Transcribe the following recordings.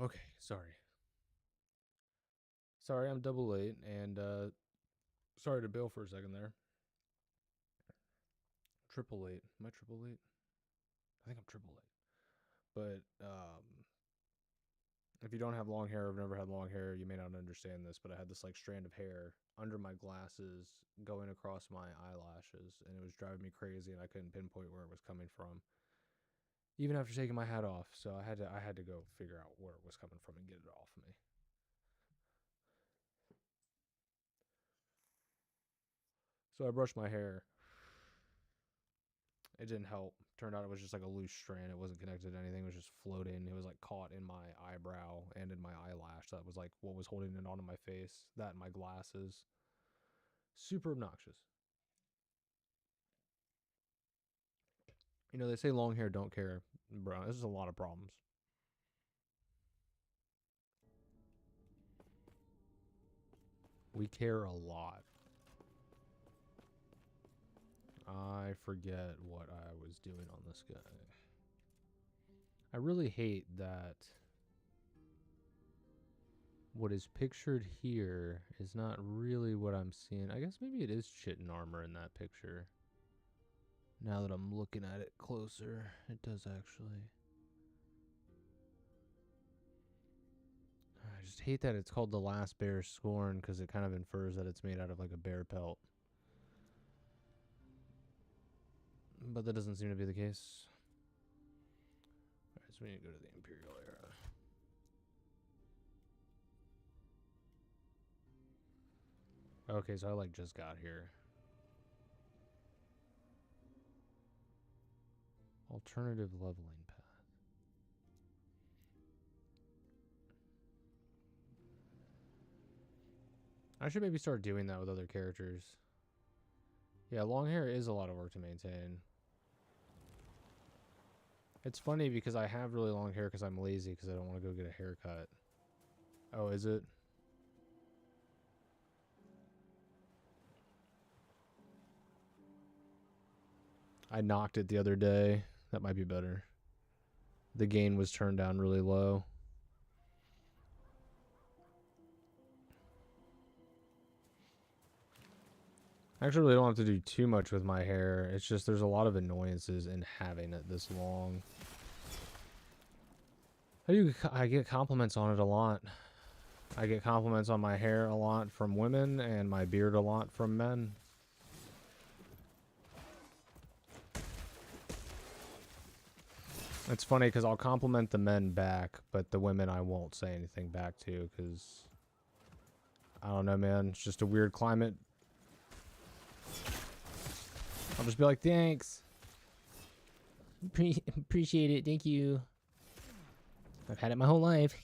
Okay. Sorry, I'm double late, and sorry to bail for a second there. Triple late. Am I triple late? I think I'm triple late. But if you don't have long hair, or have never had long hair, you may not understand this, but I had this like strand of hair under my glasses going across my eyelashes, and it was driving me crazy, and I couldn't pinpoint where it was coming from, even after taking my hat off. So I had to go figure out where it was coming from and get it off of me. So I brushed my hair. It didn't help. Turned out it was just like a loose strand. It wasn't connected to anything. It was just floating. It was like caught in my eyebrow and in my eyelash. That was like what was holding it onto my face. That and my glasses. Super obnoxious. You know, they say long hair don't care. Bro, this is a lot of problems. We care a lot. I forget what I was doing on this guy. I really hate that what is pictured here is not really what I'm seeing. I guess maybe it is chitin armor in that picture. Now that I'm looking at it closer, it does actually. I just hate that it's called the Last Bear Scorn because it kind of infers that it's made out of like a bear pelt. But that doesn't seem to be the case. Alright, so we need to go to the Imperial era. Okay, so I like just got here. Alternative leveling path. I should maybe start doing that with other characters. Yeah, long hair is a lot of work to maintain. It's funny because I have really long hair because I'm lazy because I don't want to go get a haircut. Oh, is it? I knocked it the other day. That might be better. The gain was turned down really low. I actually really don't have to do too much with my hair. It's just there's a lot of annoyances in having it this long. I get compliments on it a lot. I get compliments on my hair a lot from women and my beard a lot from men. It's funny because I'll compliment the men back, but the women I won't say anything back to because I don't know, man. It's just a weird climate. I'll just be like, thanks. Appreciate it. Thank you. I've had it my whole life.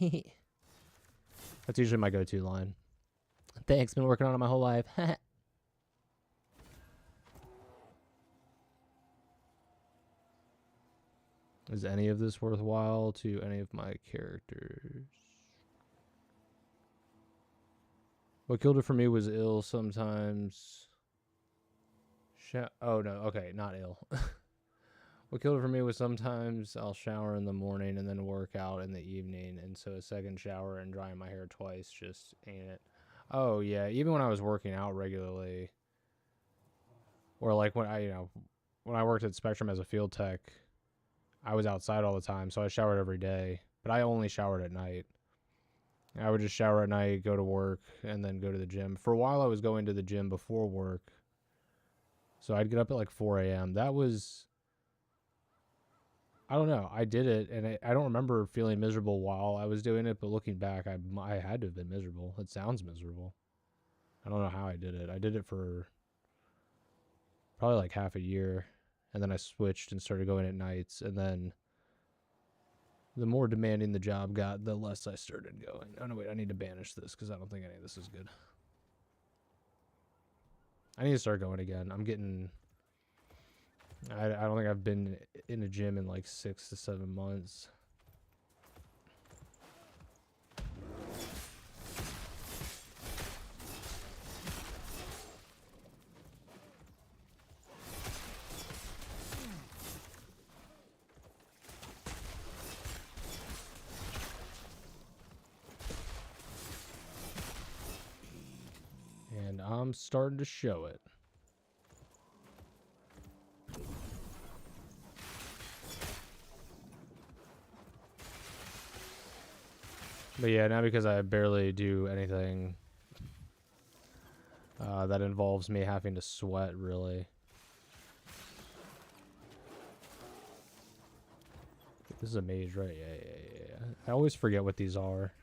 That's usually my go-to line. Thanks. Been working on it my whole life. Is any of this worthwhile to any of my characters? What killed it for me was ill sometimes. Oh, no. Okay, not ill. What killed it for me was sometimes I'll shower in the morning and then work out in the evening. And so a second shower and drying my hair twice just ain't it. Oh, yeah. Even when I was working out regularly. Or like when I worked at Spectrum as a field tech, I was outside all the time. So I showered every day. But I only showered at night. I would just shower at night, go to work, and then go to the gym. For a while, I was going to the gym before work. So I'd get up at like 4 a.m. That was... I don't know. I did it, and I don't remember feeling miserable while I was doing it, but looking back, I had to have been miserable. It sounds miserable. I don't know how I did it. I did it for probably like half a year, and then I switched and started going at nights, and then the more demanding the job got, the less I started going. Oh, no, wait. I need to banish this because I don't think any of this is good. I need to start going again. I'm getting... I don't think I've been in a gym in like 6 to 7 months. I'm starting to show it. But yeah, now because I barely do anything that involves me having to sweat, really. This is a mage, right? Yeah. I always forget what these are.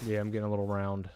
Yeah, I'm getting a little round.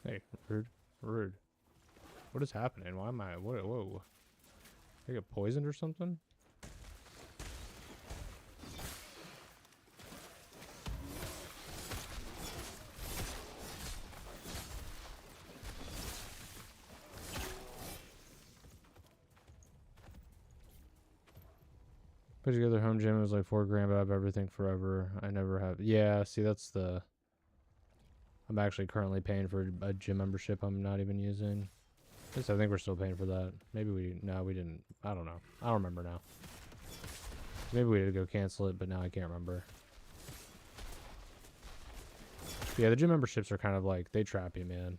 Hey, rude. What is happening? Why am I? Whoa. I get poisoned or something? Put together home gym. It was like $4,000, but I have everything forever. I never have. Yeah, see, that's the. I'm actually currently paying for a gym membership I'm not even using. I think we're still paying for that. Maybe we didn't. I don't know. I don't remember now. Maybe we did go cancel it, but now I can't remember. But yeah, the gym memberships are kind of like, they trap you, man.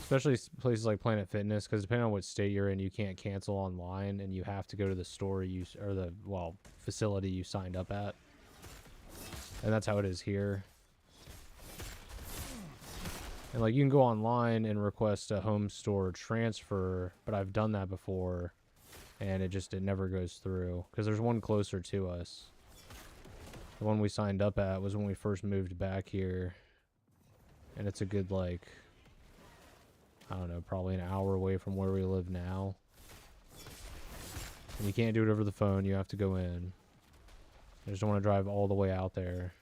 Especially places like Planet Fitness, because depending on what state you're in, you can't cancel online, and you have to go to the store or the facility you signed up at. And that's how it is here. And like, you can go online and request a home store transfer, but I've done that before, and it never goes through, because there's one closer to us. The one we signed up at was when we first moved back here, and it's a good, like, I don't know, probably an hour away from where we live now. And you can't do it over the phone, you have to go in. I just don't want to drive all the way out there.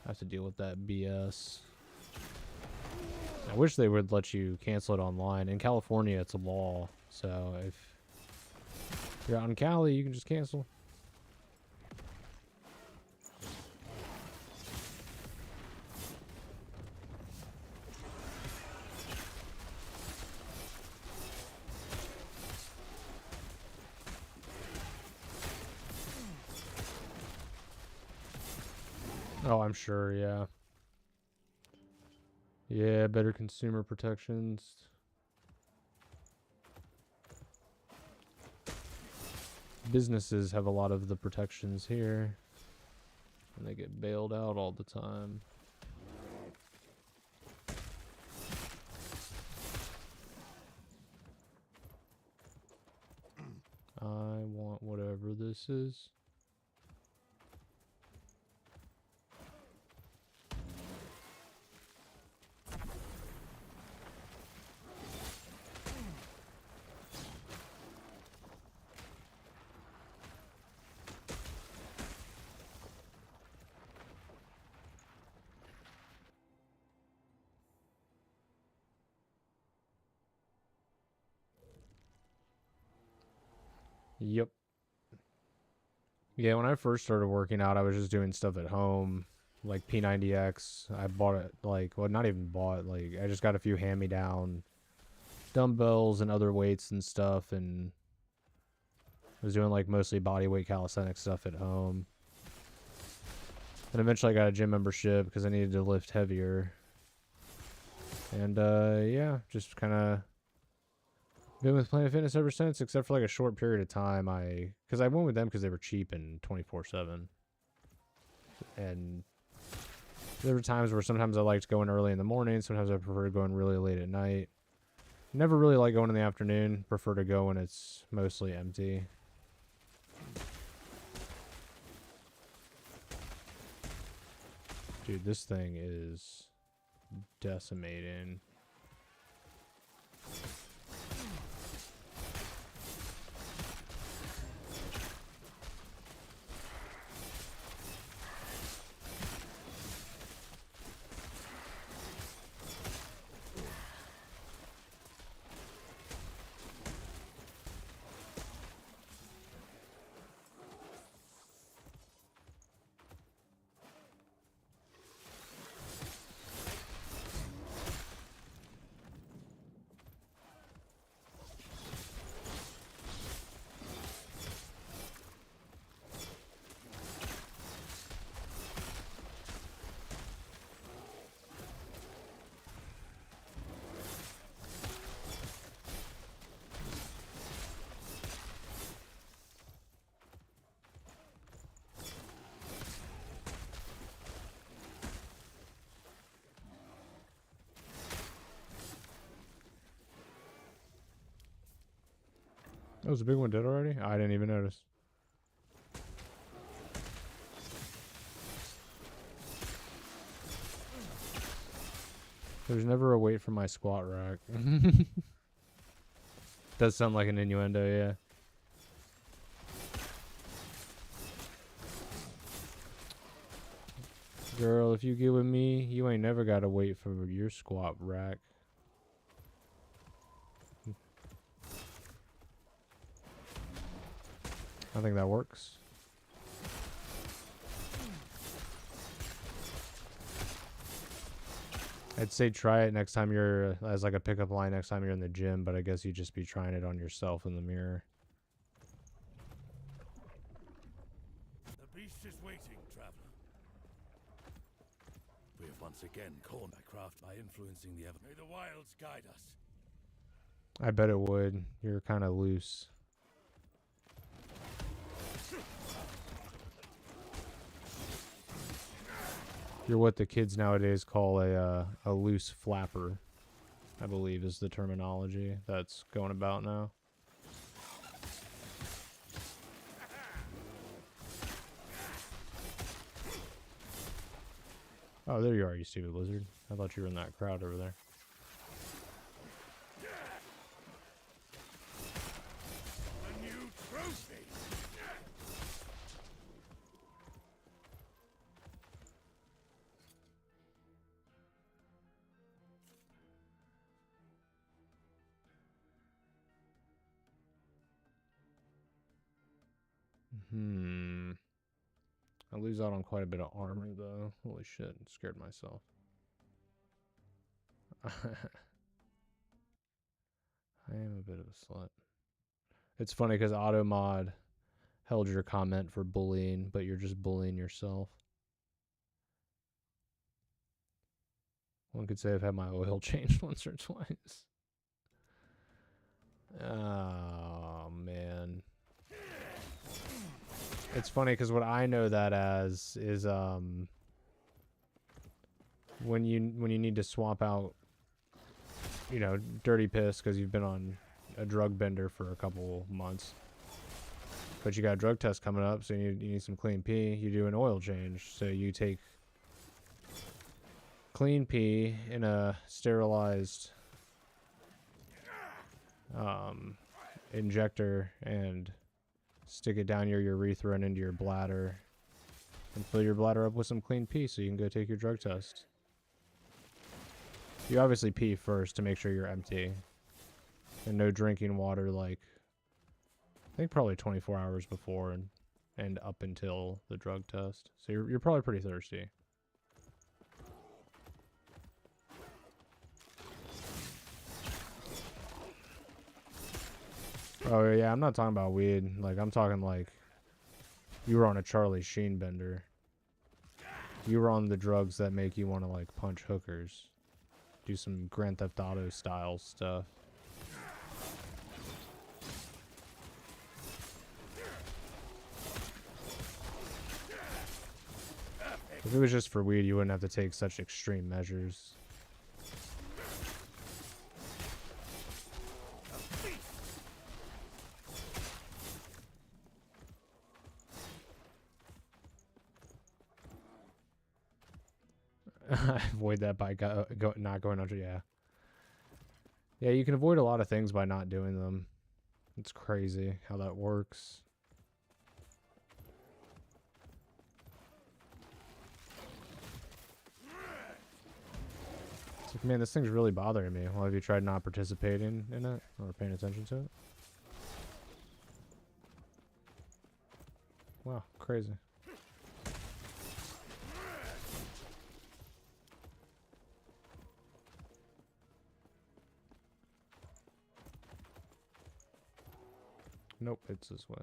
I have to deal with that BS. I wish they would let you cancel it online. In California, it's a law, so if you're out in Cali, you can just cancel. Oh, I'm sure, yeah. Yeah, better consumer protections. Businesses have a lot of the protections here, and they get bailed out all the time. I want whatever this is. Yep. Yeah, when I first started working out, I was just doing stuff at home, like P90X. I bought it, like, well, not even bought, like, I just got a few hand-me-down dumbbells and other weights and stuff, and I was doing, like, mostly bodyweight calisthenics stuff at home. And eventually I got a gym membership because I needed to lift heavier. And, yeah, just kind of been with Planet Fitness ever since, except for like a short period of time. Because I went with them because they were cheap and 24/7. And there were times where sometimes I liked going early in the morning, sometimes I prefer going really late at night. Never really like going in the afternoon. Prefer to go when it's mostly empty. Dude, this thing is decimating. Oh, is the big one dead already? I didn't even notice. There's never a wait for my squat rack. Does sound like an innuendo, yeah. Girl, if you get with me, you ain't never gotta wait for your squat rack. I think that works. I'd say try it next time you're, as like a pickup line next time you're in the gym, but I guess you'd just be trying it on yourself in the mirror. The beast is waiting, traveler. We have once again cornered by Krafton by influencing the ever. May the wilds guide us. I bet it would. You're kind of loose. You're what the kids nowadays call a loose flapper, I believe is the terminology that's going about now. Oh, there you are, you stupid lizard. I thought you were in that crowd over there. A new trophy. I lose out on quite a bit of armor, though. Holy shit, scared myself. I am a bit of a slut. It's funny because AutoMod held your comment for bullying, but you're just bullying yourself. One could say I've had my oil changed once or twice. Oh, man. It's funny because what I know that as is when you need to swap out, you know, dirty piss because you've been on a drug bender for a couple months, but you got a drug test coming up, so you need some clean pee. You do an oil change, so you take clean pee in a sterilized injector and stick it down your urethra and into your bladder and fill your bladder up with some clean pee so you can go take your drug test. You obviously pee first to make sure you're empty. And no drinking water, like, I think probably 24 hours before and up until the drug test. So you're probably pretty thirsty. Oh, yeah, I'm not talking about weed. Like, I'm talking like you were on a Charlie Sheen bender. You were on the drugs that make you want to, like, punch hookers. Do some Grand Theft Auto style stuff. If it was just for weed, you wouldn't have to take such extreme measures. Avoid that by not going under. Yeah. Yeah, you can avoid a lot of things by not doing them. It's crazy how that works. It's like, man, this thing's really bothering me. Well, have you tried not participating in it or paying attention to it? Wow, crazy. Nope, it's this way.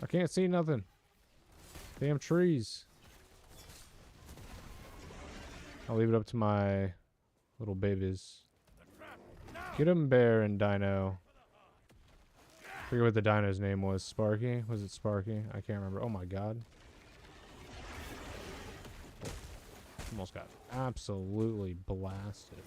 I can't see nothing. Damn trees. I'll leave it up to my little babies. Get him, Bear and Dino. I forget what the dino's name was. Sparky? Was it Sparky? I can't remember. Oh my god. Almost got absolutely blasted.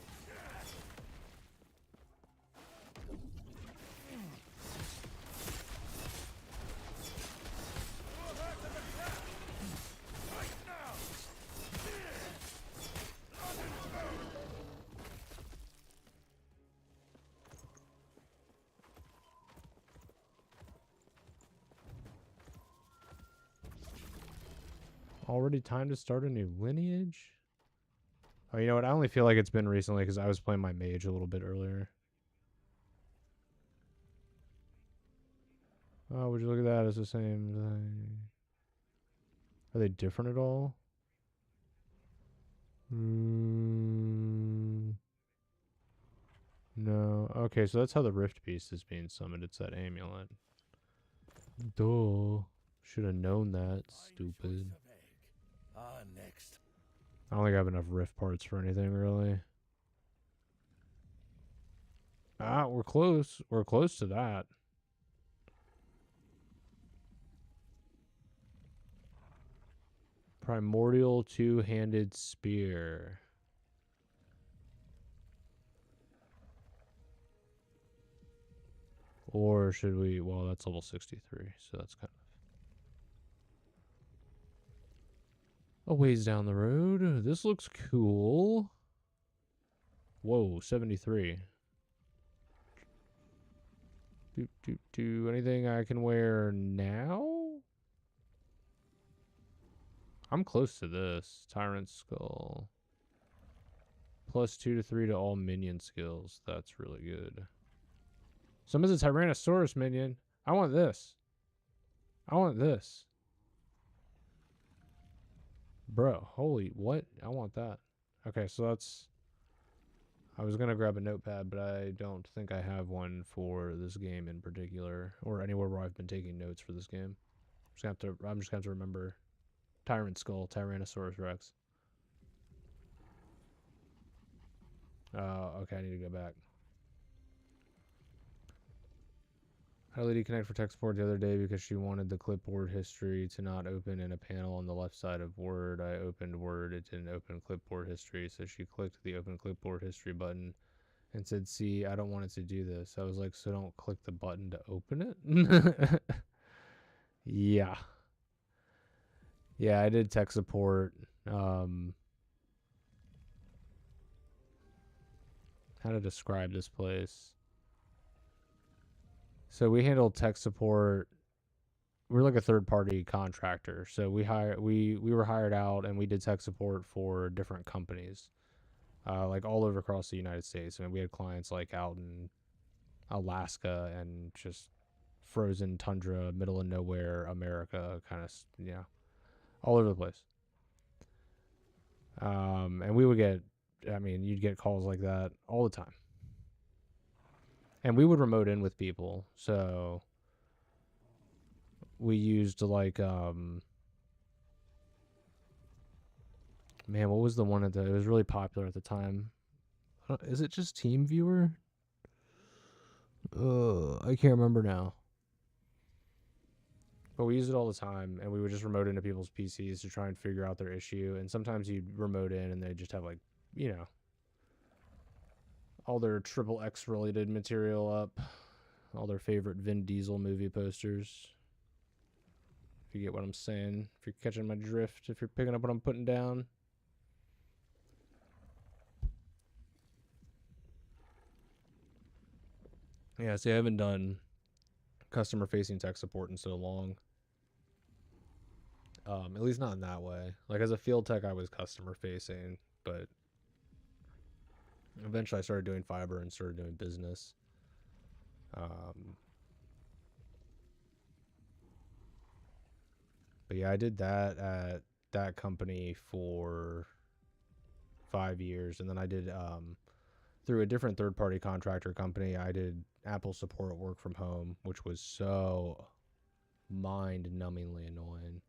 Already time to start a new lineage? Oh, you know what? I only feel like it's been recently because I was playing my mage a little bit earlier. Oh, would you look at that? It's the same thing. Are they different at all? No. Okay, so that's how the Rift Beast is being summoned. It's that amulet. Duh. Should have known that. Stupid. Next. I don't think I have enough Rift parts for anything, really. Ah, we're close. We're close to that. Primordial two-handed spear. Or should we... Well, that's level 63, so that's kind of... a ways down the road. This looks cool. Whoa, 73. Do anything I can wear now? I'm close to this. Tyrant Skull. Plus 2 to 3 to all minion skills. That's really good. Someone's a Tyrannosaurus minion. I want this. I want this. Bro, holy, what? I want that. Okay, so that's... I was going to grab a notepad, but I don't think I have one for this game in particular, or anywhere where I've been taking notes for this game. I'm just going to have to remember Tyrant Skull, Tyrannosaurus Rex. Okay, I need to go back. I had a lady connect for tech support the other day because she wanted the clipboard history to not open in a panel on the left side of Word. I opened Word, it didn't open clipboard history, so she clicked the open clipboard history button and said, "See, I don't want it to do this." I was like, "So don't click the button to open it?" Yeah. Yeah, I did tech support. How to describe this place? So we handled tech support. We're like a third-party contractor. So we were hired out and we did tech support for different companies, like all over across the United States. I mean, we had clients like out in Alaska and just frozen tundra, middle of nowhere, America, kind of, all over the place. And we would get, I mean, you'd get calls like that all the time. And we would remote in with people. So we used like, man, what was the one it was really popular at the time? Is it just TeamViewer? I can't remember now. But we used it all the time, and we would just remote into people's PCs to try and figure out their issue. And sometimes you'd remote in, and they just have like, all their triple X related material up, all their favorite Vin Diesel movie posters. If you get what I'm saying, if you're catching my drift, if you're picking up what I'm putting down. Yeah, see, I haven't done customer facing tech support in so long. At least not in that way. Like as a field tech, I was customer facing, but eventually I started doing fiber and started doing business. But yeah, I did that at that company for 5 years, and then I did through a different third-party contractor company. I did Apple support work from home, which was so mind-numbingly annoying.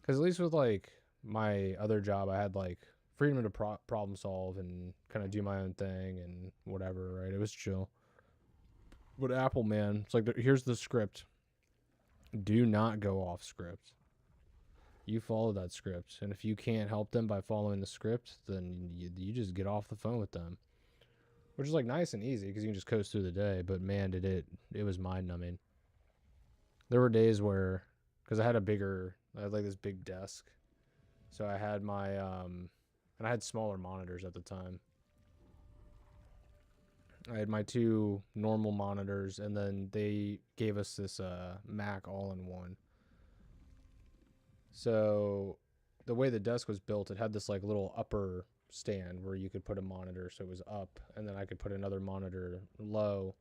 Because at least with, like, my other job, I had, like, freedom to problem solve and kind of do my own thing and whatever, right? It was chill. But Apple, man, it's like, here's the script. Do not go off script. You follow that script. And if you can't help them by following the script, then you just get off the phone with them. Which is, like, nice and easy because you can just coast through the day. But, man, it was mind-numbing. There were days where, because I had like this big desk. So I had my, and I had smaller monitors at the time. I had my 2 normal monitors, and then they gave us this Mac all-in-one. So the way the desk was built, it had this like little upper stand where you could put a monitor, so it was up, and then I could put another monitor low,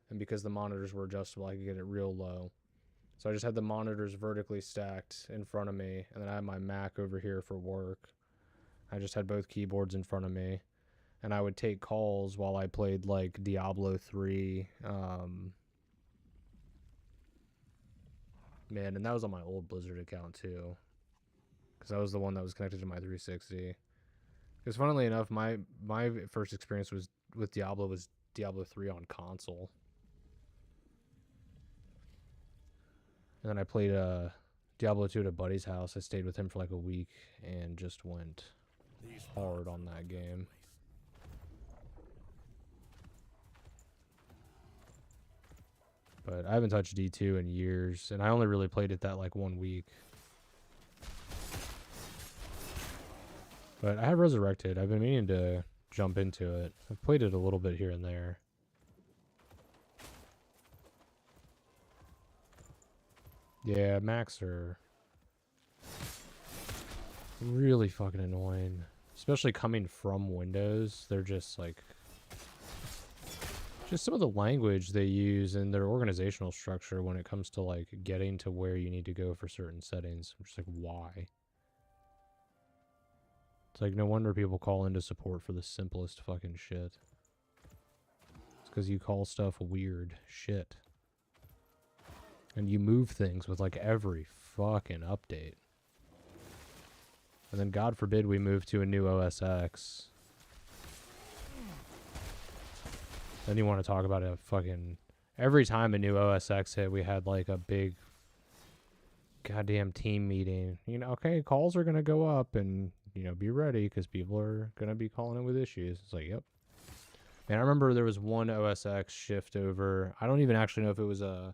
and because the monitors were adjustable, I could get it real low. So I just had the monitors vertically stacked in front of me, and then I had my Mac over here for work. I just had both keyboards in front of me, and I would take calls while I played like Diablo 3. Man, and that was on my old Blizzard account too, because that was the one that was connected to my 360. Because funnily enough, my first experience was Diablo 3 on console. And then I played Diablo 2 at a buddy's house. I stayed with him for like a week and just went hard on that game. But I haven't touched D2 in years, and I only really played it that like 1 week. But I have Resurrected. I've been meaning to jump into it. I've played it a little bit here and there. Yeah, Macs are really fucking annoying. Especially coming from Windows. They're just like... just some of the language they use and their organizational structure when it comes to like getting to where you need to go for certain settings. I'm just like, why? It's like, no wonder people call into support for the simplest fucking shit. It's because you call stuff weird shit. And you move things with like every fucking update. And then God forbid we move to a new OS X. Then you want to talk about a fucking... every time a new OS X hit, we had like a big goddamn team meeting. You know, okay, calls are going to go up and, you know, be ready because people are going to be calling in with issues. It's like, yep. And I remember there was one OS X shift over. I don't even actually know if it was a...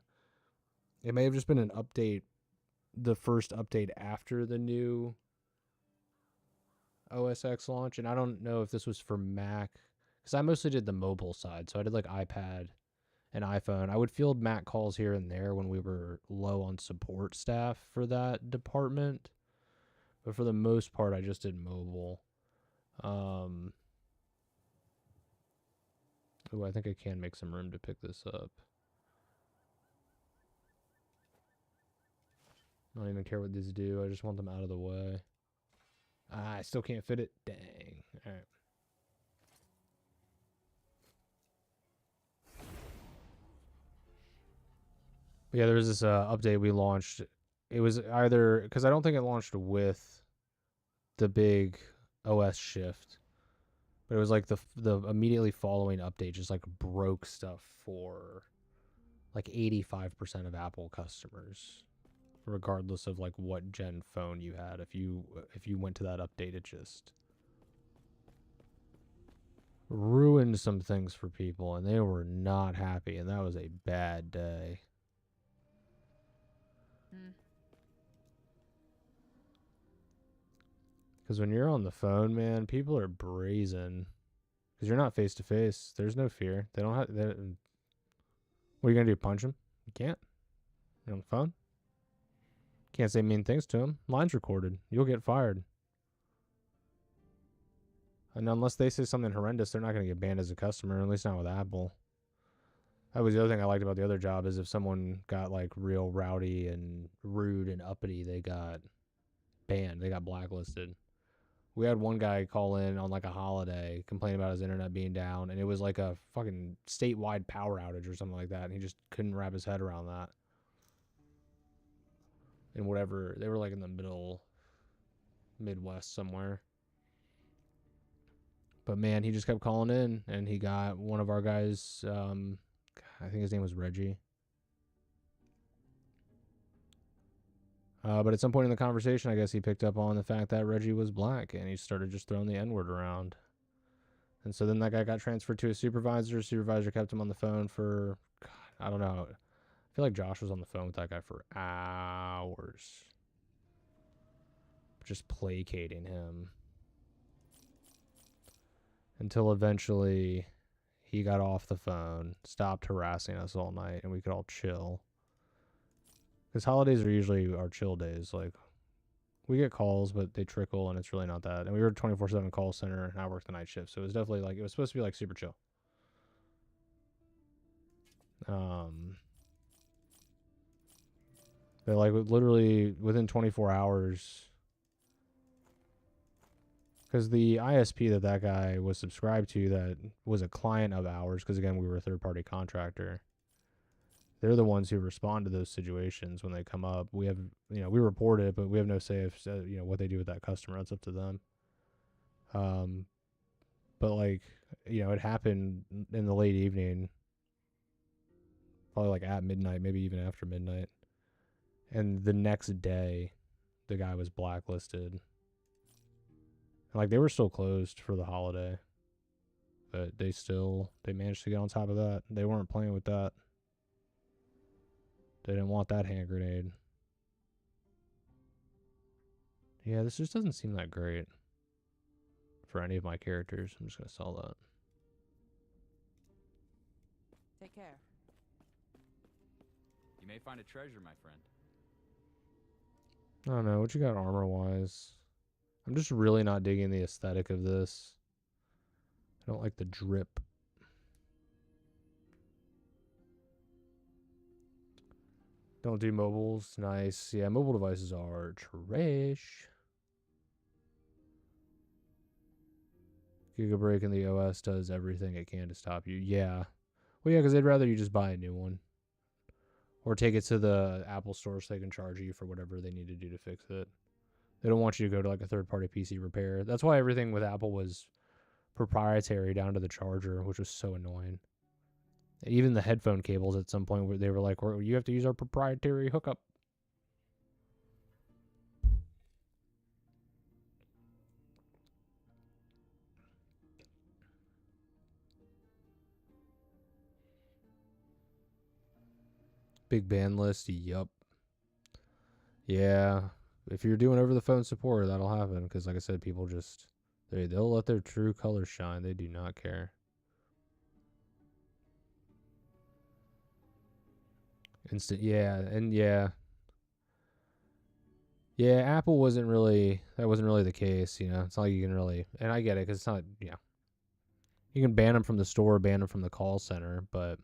it may have just been an update, the first update after the new OS X launch. And I don't know if this was for Mac, because I mostly did the mobile side. So I did like iPad and iPhone. I would field Mac calls here and there when we were low on support staff for that department. But for the most part, I just did mobile. Ooh, I think I can make some room to pick this up. I don't even care what these do. I just want them out of the way. Ah, I still can't fit it. Dang. All right. But yeah, there was this update we launched. It was either... because I don't think it launched with the big OS shift. But it was like the immediately following update just like broke stuff for like 85% of Apple customers, regardless of like what gen phone you had. If you went to that update, it just ruined some things for people, and they were not happy, and that was a bad day. Because when you're on the phone, man, people are brazen. Because you're not face to face. There's no fear. They don't have... what are you going to do? Punch them? You can't. You're on the phone. Can't say mean things to them. Line's recorded. You'll get fired. And unless they say something horrendous, they're not going to get banned as a customer, at least not with Apple. That was the other thing I liked about the other job, is if someone got like real rowdy and rude and uppity, they got banned. They got blacklisted. We had one guy call in on like a holiday, complain about his internet being down, and it was like a fucking statewide power outage or something like that, and he just couldn't wrap his head around that. in whatever, they were like in the middle Midwest somewhere. But man, he just kept calling in, and he got one of our guys. I think his name was Reggie. But at some point in the conversation, I guess he picked up on the fact that Reggie was black, and he started just throwing the N-word around. And so then that guy got transferred to a supervisor. Supervisor kept him on the phone for, God, I don't know. I feel like Josh was on the phone with that guy for hours, just placating him. Until eventually he got off the phone, stopped harassing us all night, and we could all chill. Because holidays are usually our chill days. Like, we get calls, but they trickle, and it's really not that. And we were a 24/7 call center, and I worked the night shift, so it was definitely like, it was supposed to be like super chill. But like literally within 24 hours, because the ISP that guy was subscribed to, that was a client of ours, because again, we were a third-party contractor, they're the ones who respond to those situations when they come up. We have, we report it, but we have no say if, what they do with that customer. That's up to them. But like, it happened in the late evening, probably like at midnight, maybe even after midnight. And the next day, the guy was blacklisted. Like, they were still closed for the holiday, but they managed to get on top of that. They weren't playing with that. They didn't want that hand grenade. Yeah, this just doesn't seem that great for any of my characters. I'm just going to sell that. Take care. You may find a treasure, my friend. I don't know. What you got armor-wise? I'm just really not digging the aesthetic of this. I don't like the drip. Don't do mobiles. Nice. Yeah, mobile devices are trash. Giga Break in the OS does everything it can to stop you. Yeah. Well, yeah, because they'd rather you just buy a new one. Or take it to the Apple store so they can charge you for whatever they need to do to fix it. They don't want you to go to like a third-party PC repair. That's why everything with Apple was proprietary down to the charger, which was so annoying. Even the headphone cables at some point where they were like, you have to use our proprietary hookup. Big band list, yup. Yeah, if you're doing over the phone support, that'll happen. Because like I said, people just, they'll let their true colors shine. They do not care. Instant, yeah, and yeah. Yeah, Apple that wasn't really the case, It's not like you can really, and I get it, because it's not, you can ban them from the store, ban them from the call center, but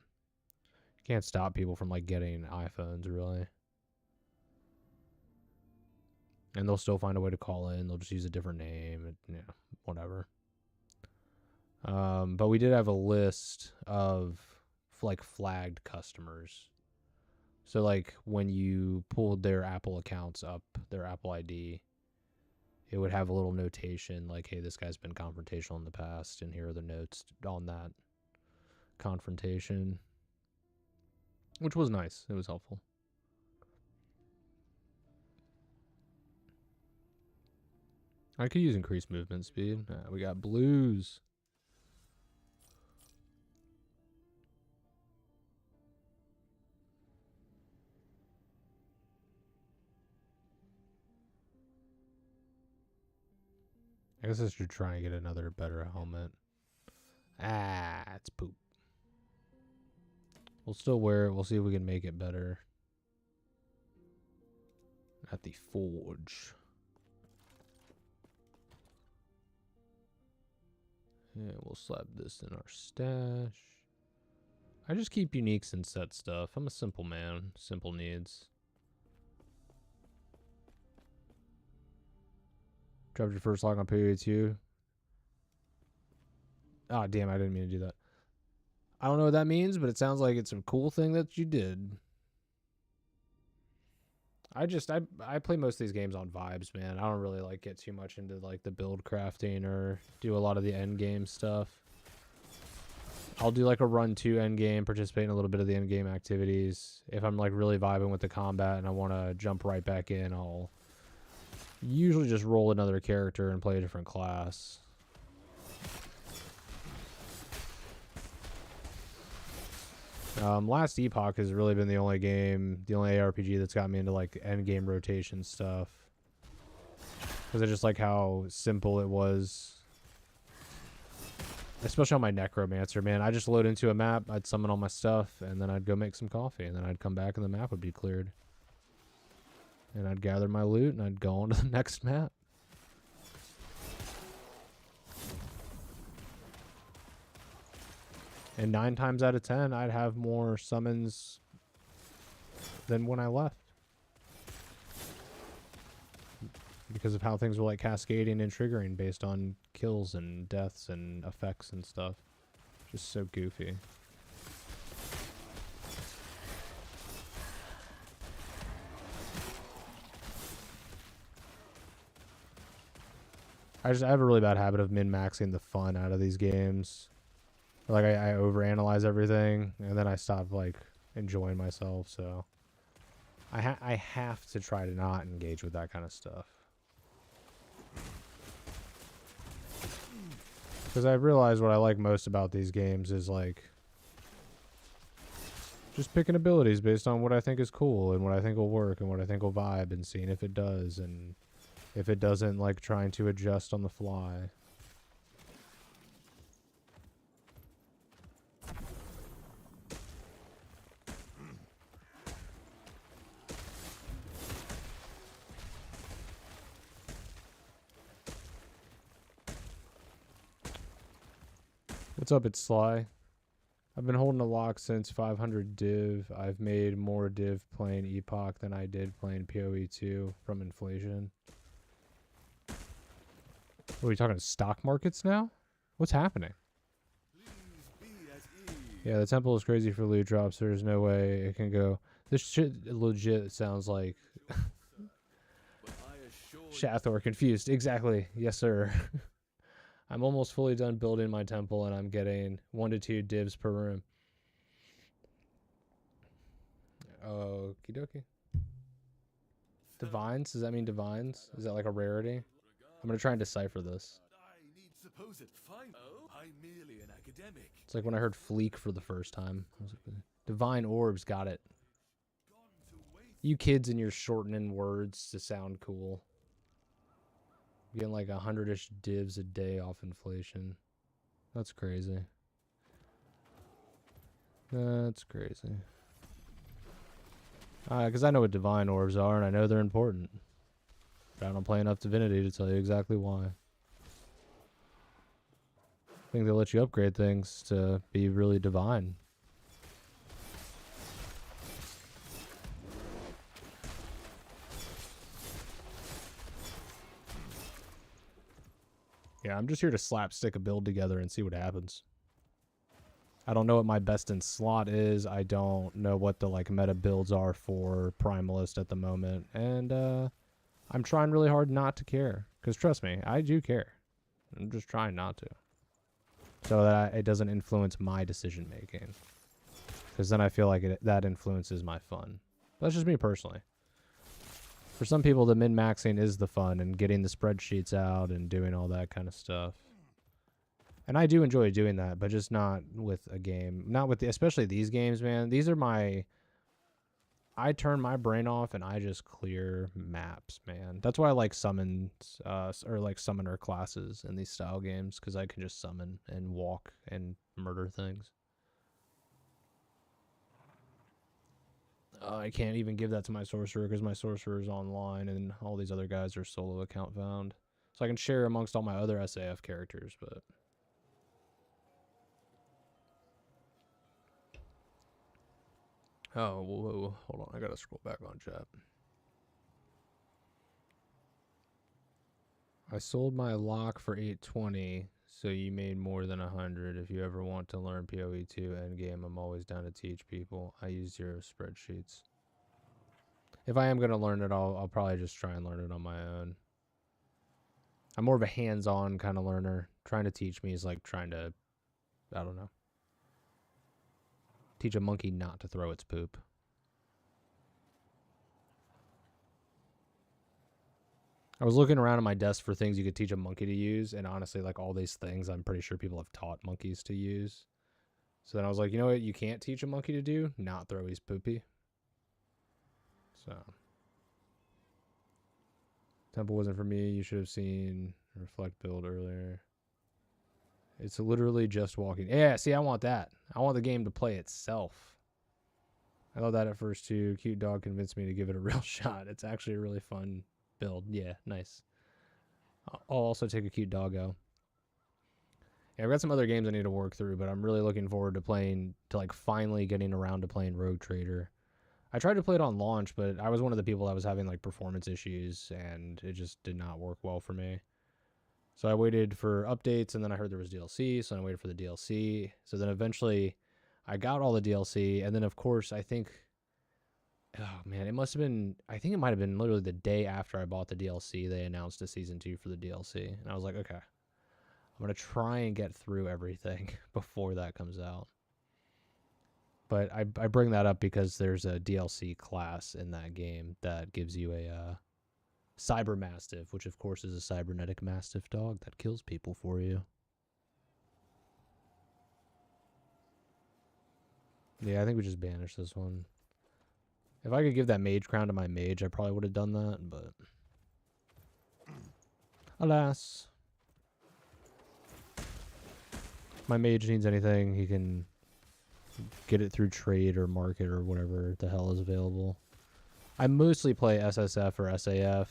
you can't stop people from, like, getting iPhones, really. And they'll still find a way to call in. They'll just use a different name, and, whatever. But we did have a list of, like, flagged customers. So, like, when you pulled their Apple accounts up, their Apple ID, it would have a little notation like, hey, this guy's been confrontational in the past, and here are the notes on that confrontation, which was nice. It was helpful. I could use increased movement speed. We got blues. I guess I should try and get another better helmet. It's poop. We'll still wear it. We'll see if we can make it better at the forge. Yeah, we'll slap this in our stash. I just keep uniques and set stuff. I'm a simple man. Simple needs. Dropped your first lock on period 2. Oh, damn, I didn't mean to do that. I don't know what that means, but it sounds like it's a cool thing that you did. I play most of these games on vibes, man. I don't really like get too much into like the build crafting or do a lot of the end game stuff. I'll do like a run to end game, participate in a little bit of the end game activities. If I'm like really vibing with the combat and I want to jump right back in, I'll usually just roll another character and play a different class. Last Epoch has really been the only ARPG that's got me into like end game rotation stuff. Because I just like how simple it was. Especially on my Necromancer, man. I just load into a map, I'd summon all my stuff, and then I'd go make some coffee, and then I'd come back and the map would be cleared. And I'd gather my loot, and I'd go on to the next map. And 9 times out of 10, I'd have more summons than when I left. Because of how things were like cascading and triggering based on kills and deaths and effects and stuff. Just so goofy. I have a really bad habit of min-maxing the fun out of these games. Like I overanalyze everything and then I stop like enjoying myself, so I have to try to not engage with that kind of stuff. Because I've realized what I like most about these games is like just picking abilities based on what I think is cool and what I think will work and what I think will vibe and seeing if it does, and if it doesn't, like trying to adjust on the fly. What's up, it's Sly. I've been holding a lock since 500 div. I've made more div playing Epoch than I did playing PoE2 from inflation. What are we talking, stock markets now? What's happening? Yeah, the temple is crazy for loot drops. There's no way it can go. This shit legit sounds like Shathor confused. Exactly. Yes, sir. I'm almost fully done building my temple, and I'm getting 1 to 2 divs per room. Okie dokie. Divines? Does that mean divines? Is that like a rarity? I'm going to try and decipher this. It's like when I heard fleek for the first time. I was like, divine orbs, got it. You kids and your shortening words to sound cool. Getting like 100-ish divs a day off inflation. That's crazy. That's crazy. Because I know what divine orbs are, and I know they're important. But I don't play enough Divinity to tell you exactly why. I think they let you upgrade things to be really divine. Yeah, I'm just here to slapstick a build together and see what happens. I don't know what my best in slot is. I don't know what the like meta builds are for Primalist at the moment. And I'm trying really hard not to care. Because trust me, I do care. I'm just trying not to. So that it doesn't influence my decision making. Because then I feel like that influences my fun. That's just me personally. For some people, the min-maxing is the fun and getting the spreadsheets out and doing all that kind of stuff. And I do enjoy doing that, but just not with a game. Not with especially these games, man. These are I turn my brain off and I just clear maps, man. That's why I like summons, or like summoner classes in these style games, because I can just summon and walk and murder things. I can't even give that to my sorcerer because my sorcerer is online and all these other guys are solo account found. So I can share amongst all my other SAF characters, but... Oh, whoa, hold on. I gotta scroll back on chat. I sold my lock for 820, so you made more than 100. If you ever want to learn PoE2 endgame, I'm always down to teach people. I use 0 spreadsheets. If I am going to learn it, I'll probably just try and learn it on my own. I'm more of a hands-on kind of learner. Trying to teach me is like trying to, I don't know, teach a monkey not to throw its poop. I was looking around at my desk for things you could teach a monkey to use, and honestly, like all these things, I'm pretty sure people have taught monkeys to use. So then I was like, you know what you can't teach a monkey to do? Not throw his poopy. So. Temple wasn't for me. You should have seen Reflect build earlier. It's literally just walking. Yeah, see, I want that. I want the game to play itself. I love that at first, too. Cute dog convinced me to give it a real shot. It's actually a really fun build. Yeah, nice. I'll also take a cute doggo. Yeah, I've got some other games I need to work through, but I'm really looking forward to like finally getting around to playing Rogue Trader. I tried to play it on launch, but I was one of the people that was having like performance issues, and it just did not work well for me. So I waited for updates, and then I heard there was DLC, so I waited for the DLC. So then eventually I got all the DLC, and then of course I think, oh man, it must have been, I think it might have been literally the day after I bought the DLC, they announced a Season 2 for the DLC. And I was like, okay, I'm going to try and get through everything before that comes out. But I bring that up because there's a DLC class in that game that gives you a Cyber Mastiff, which of course is a cybernetic mastiff dog that kills people for you. Yeah, I think we just banish this one. If I could give that mage crown to my mage, I probably would have done that, but alas. If my mage needs anything, he can get it through trade or market or whatever the hell is available. I mostly play SSF or SAF.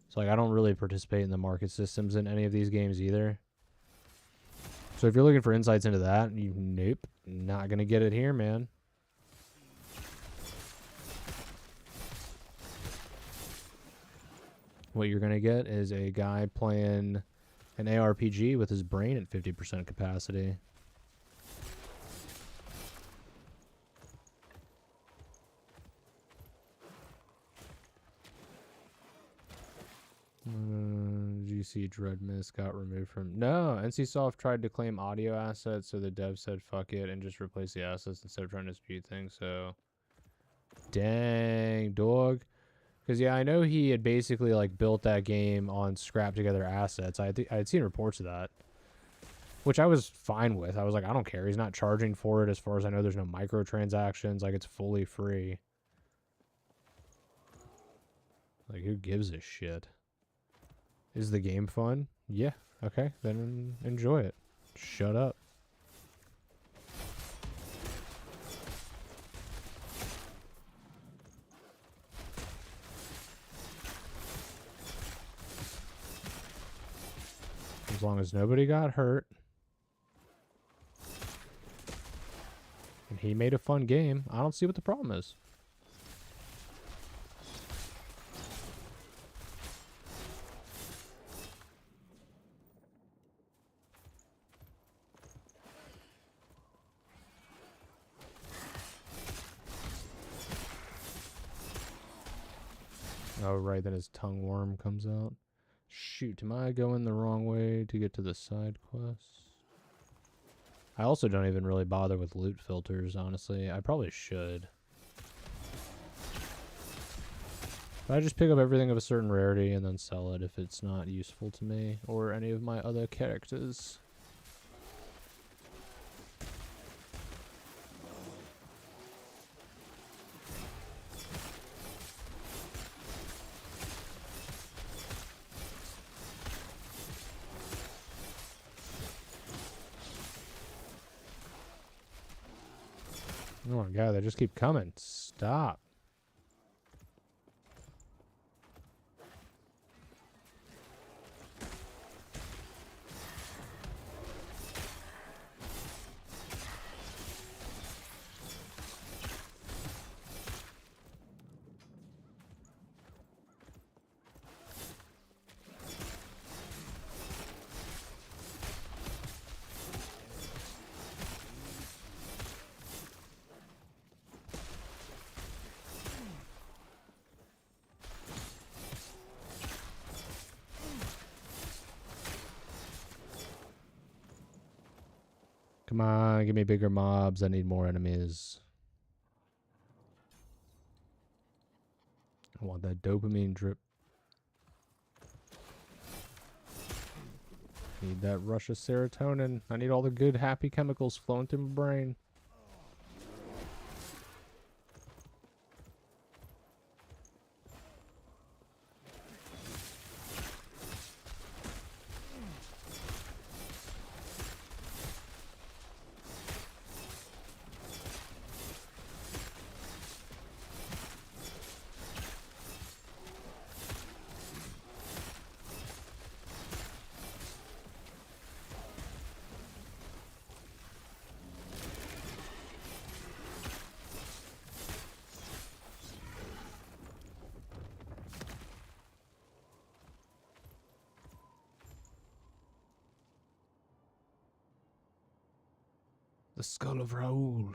So like I don't really participate in the market systems in any of these games either. So if you're looking for insights into that, nope, not going to get it here, man. What you're going to get is a guy playing an ARPG with his brain at 50% capacity. GC Dreadmist got removed from... No, NCSoft tried to claim audio assets, so the dev said fuck it and just replace the assets instead of trying to dispute things, so... Dang, dog. Because, yeah, I know he had basically, like, built that game on scrap together assets. I had seen reports of that, which I was fine with. I was like, I don't care. He's not charging for it. As far as I know, there's no microtransactions. Like, it's fully free. Like, who gives a shit? Is the game fun? Yeah. Okay, then enjoy it. Shut up. As long as nobody got hurt. And he made a fun game, I don't see what the problem is. Oh, right, then his tongue worm comes out. Shoot, am I going the wrong way to get to the side quest? I also don't even really bother with loot filters, honestly. I probably should. But I just pick up everything of a certain rarity and then sell it if it's not useful to me or any of my other characters. Oh my god, they just keep coming. Stop. Come on, give me bigger mobs. I need more enemies. I want that dopamine drip. Need that rush of serotonin. I need all the good, happy chemicals flowing through my brain. The skull of Raoul.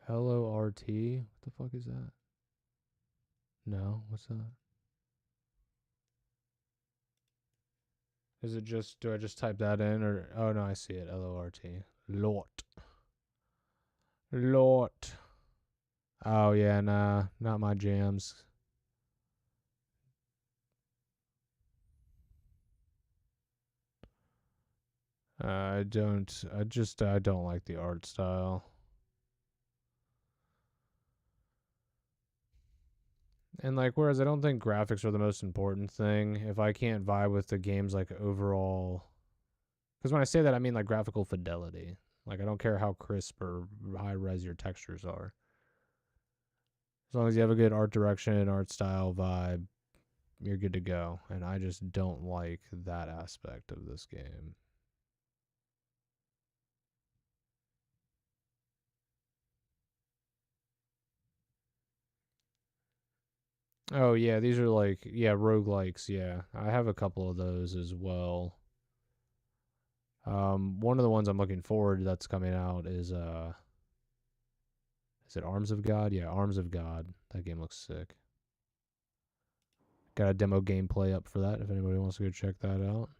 Hello, RT. What the fuck is that? No, what's that? Is it just, do I just type that in or, oh no, I see it. LORT. Lort. Lort. Oh yeah, nah, not my jams. I don't like the art style. And like, whereas I don't think graphics are the most important thing, if I can't vibe with the game's like overall, because when I say that, I mean like graphical fidelity. Like, I don't care how crisp or high res your textures are. As long as you have a good art direction, art style vibe, you're good to go. And I just don't like that aspect of this game. Oh yeah, these are like, yeah, roguelikes, yeah. I have a couple of those as well. One of the ones I'm looking forward to that's coming out is it Arms of God? Yeah, Arms of God. That game looks sick. Got a demo gameplay up for that if anybody wants to go check that out.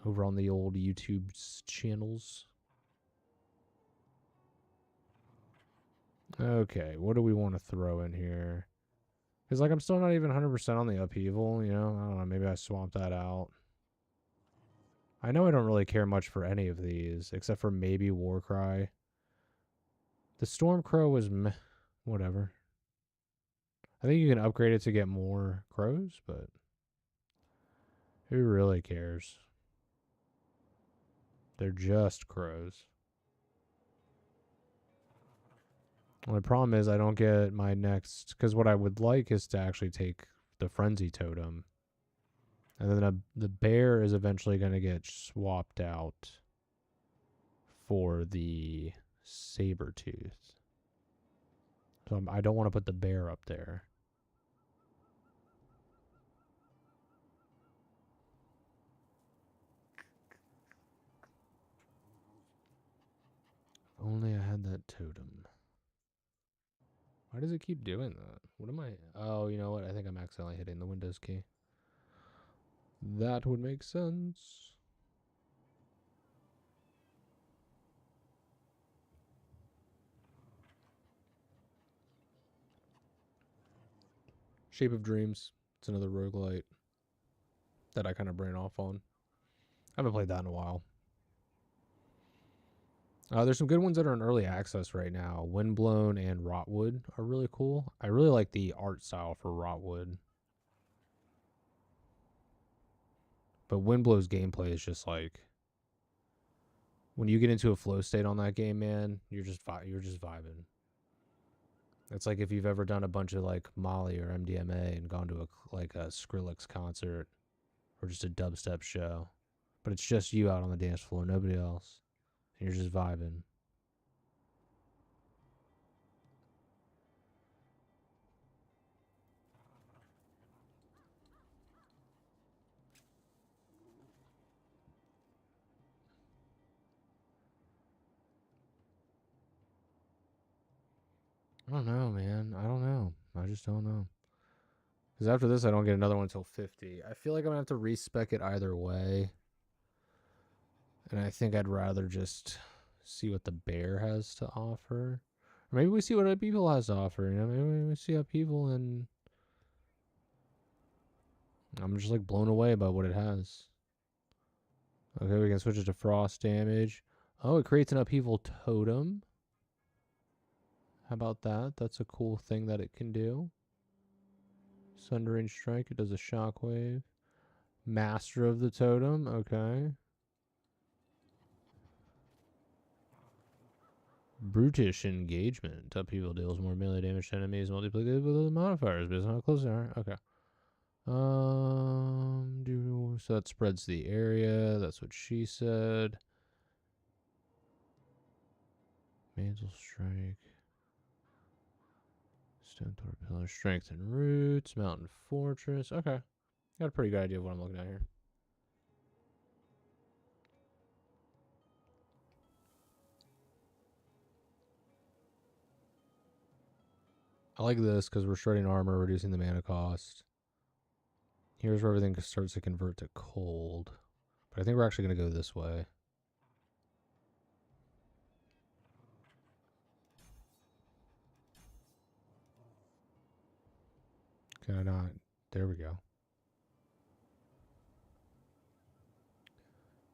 Over on the old YouTube channels. Okay, what do we want to throw in here? Because, like, I'm still not even 100% on the upheaval, you know? I don't know, maybe I swamp that out. I know I don't really care much for any of these, except for maybe Warcry. The Stormcrow was meh, whatever. I think you can upgrade it to get more crows, but who really cares? They're just crows. Well, the problem is I don't get my next, because what I would like is to actually take the Frenzy Totem. And then the bear is eventually going to get swapped out for the Sabertooth. So I don't want to put the bear up there. If only I had that totem. Why does it keep doing that? What am I? Oh, you know what? I think I'm accidentally hitting the Windows key. That would make sense. Shape of Dreams. It's another roguelite that I kind of brain off on. I haven't played that in a while. There's some good ones that are in early access right now. Windblown and Rotwood are really cool. I really like the art style for Rotwood. But Windblow's gameplay is just like, when you get into a flow state on that game, man, you're just vibing. It's like if you've ever done a bunch of like Molly or MDMA and gone to a Skrillex concert or just a dubstep show, but it's just you out on the dance floor, nobody else, and you're just vibing. don't know, man. I don't know. I just don't know. Because after this, I don't get another one until 50. I feel like I'm going to have to respec it either way. And I think I'd rather just see what the bear has to offer. Or maybe we see what people has to offer. You know, maybe we see people and I'm just like blown away by what it has. Okay, we can switch it to frost damage. Oh, it creates an upheaval totem. How about that? That's a cool thing that it can do. Sundering Strike, it does a shockwave. Master of the Totem, okay. Brutish Engagement. Upheaval deals more melee damage to enemies multiplicated with other modifiers based on how close they are. Okay. So that spreads the area. That's what she said. Mantle Strike. Stone Thor Pillar. Strength and Roots. Mountain Fortress. Okay. Got a pretty good idea of what I'm looking at here. I like this because we're shredding armor, reducing the mana cost. Here's where everything starts to convert to cold. But I think we're actually going to go this way. Can I not? There we go.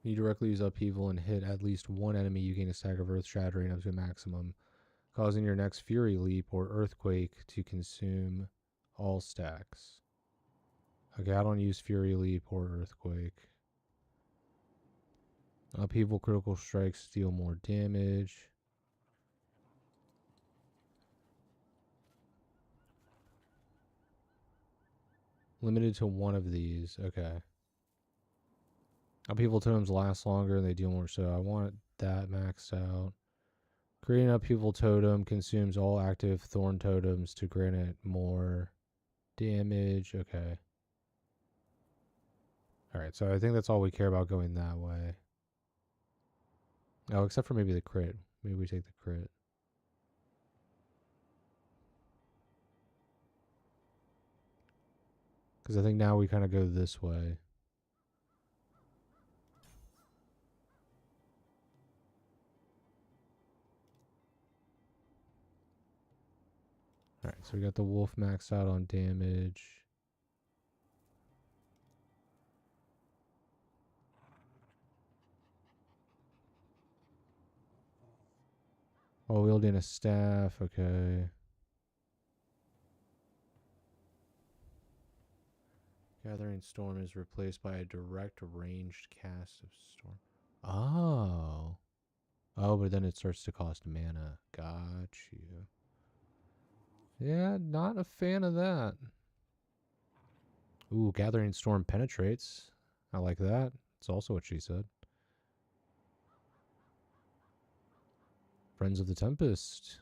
You directly use upheaval and hit at least one enemy, you gain a stack of earth shattering up to a maximum, causing your next fury leap or earthquake to consume all stacks. Okay, I don't use fury leap or earthquake. Upheaval critical strikes deal more damage. Limited to one of these. Okay. Upheaval totems last longer and they deal more, so I want that maxed out. Creating an upheaval totem consumes all active thorn totems to grant it more damage. Okay. Alright, so I think that's all we care about going that way. Oh, except for maybe the crit. Maybe we take the crit. Because I think now we kind of go this way. Alright, so we got the wolf maxed out on damage. Oh, wielding a staff, okay. Gathering Storm is replaced by a direct ranged cast of Storm. Oh. Oh, but then it starts to cost mana. Got you. Yeah, not a fan of that. Ooh, Gathering Storm penetrates. I like that. It's also what she said. Friends of the Tempest.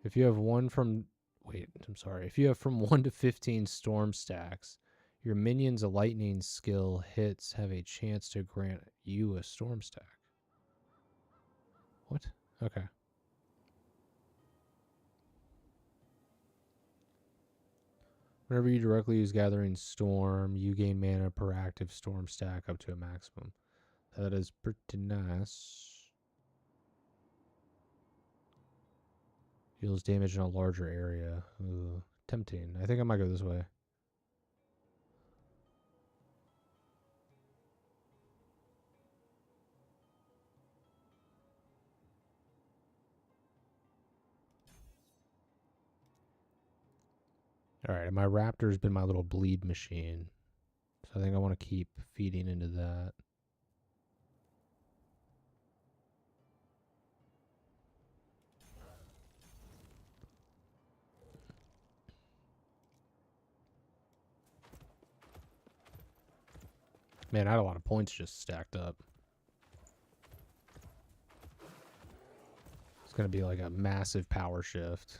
If you have one from... Wait, I'm sorry. If you have from 1 to 15 storm stacks, your minion's lightning skill hits have a chance to grant you a storm stack. What? Okay. Whenever you directly use Gathering Storm, you gain mana per active storm stack up to a maximum. That is pretty nice. Deals damage in a larger area. Ooh, tempting. I think I might go this way. Alright, and my raptor's been my little bleed machine. So I think I want to keep feeding into that. Man, I had a lot of points just stacked up. It's going to be like a massive power shift.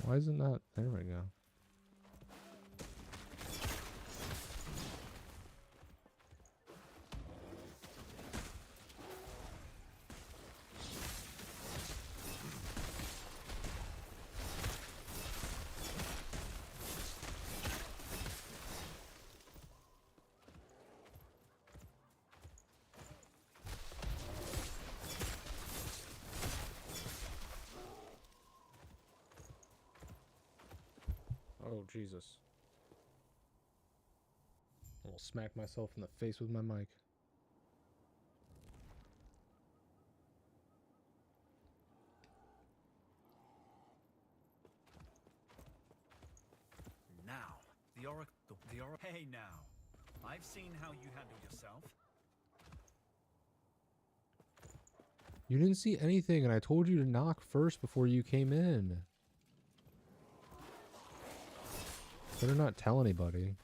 Why isn't that? There we go. Oh, Jesus. I will smack myself in the face with my mic. Now, the Oracle. Hey now, I've seen how you handle yourself. You didn't see anything, and I told you to knock first before you came in. Better not tell anybody.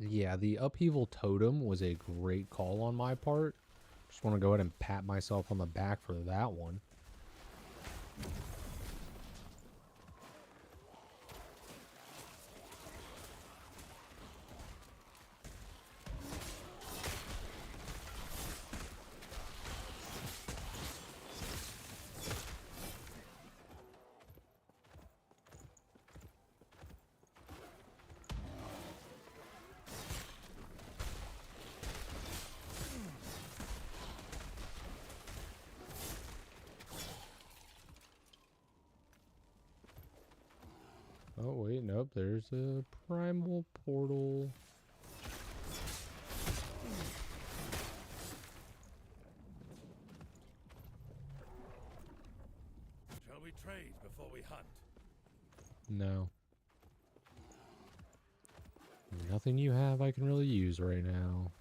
Yeah, the upheaval totem was a great call on my part. Just want to go ahead and pat myself on the back for that one. Oh, wait, nope, there's a primal portal. Shall we trade before we hunt? No. Nothing you have I can really use right now.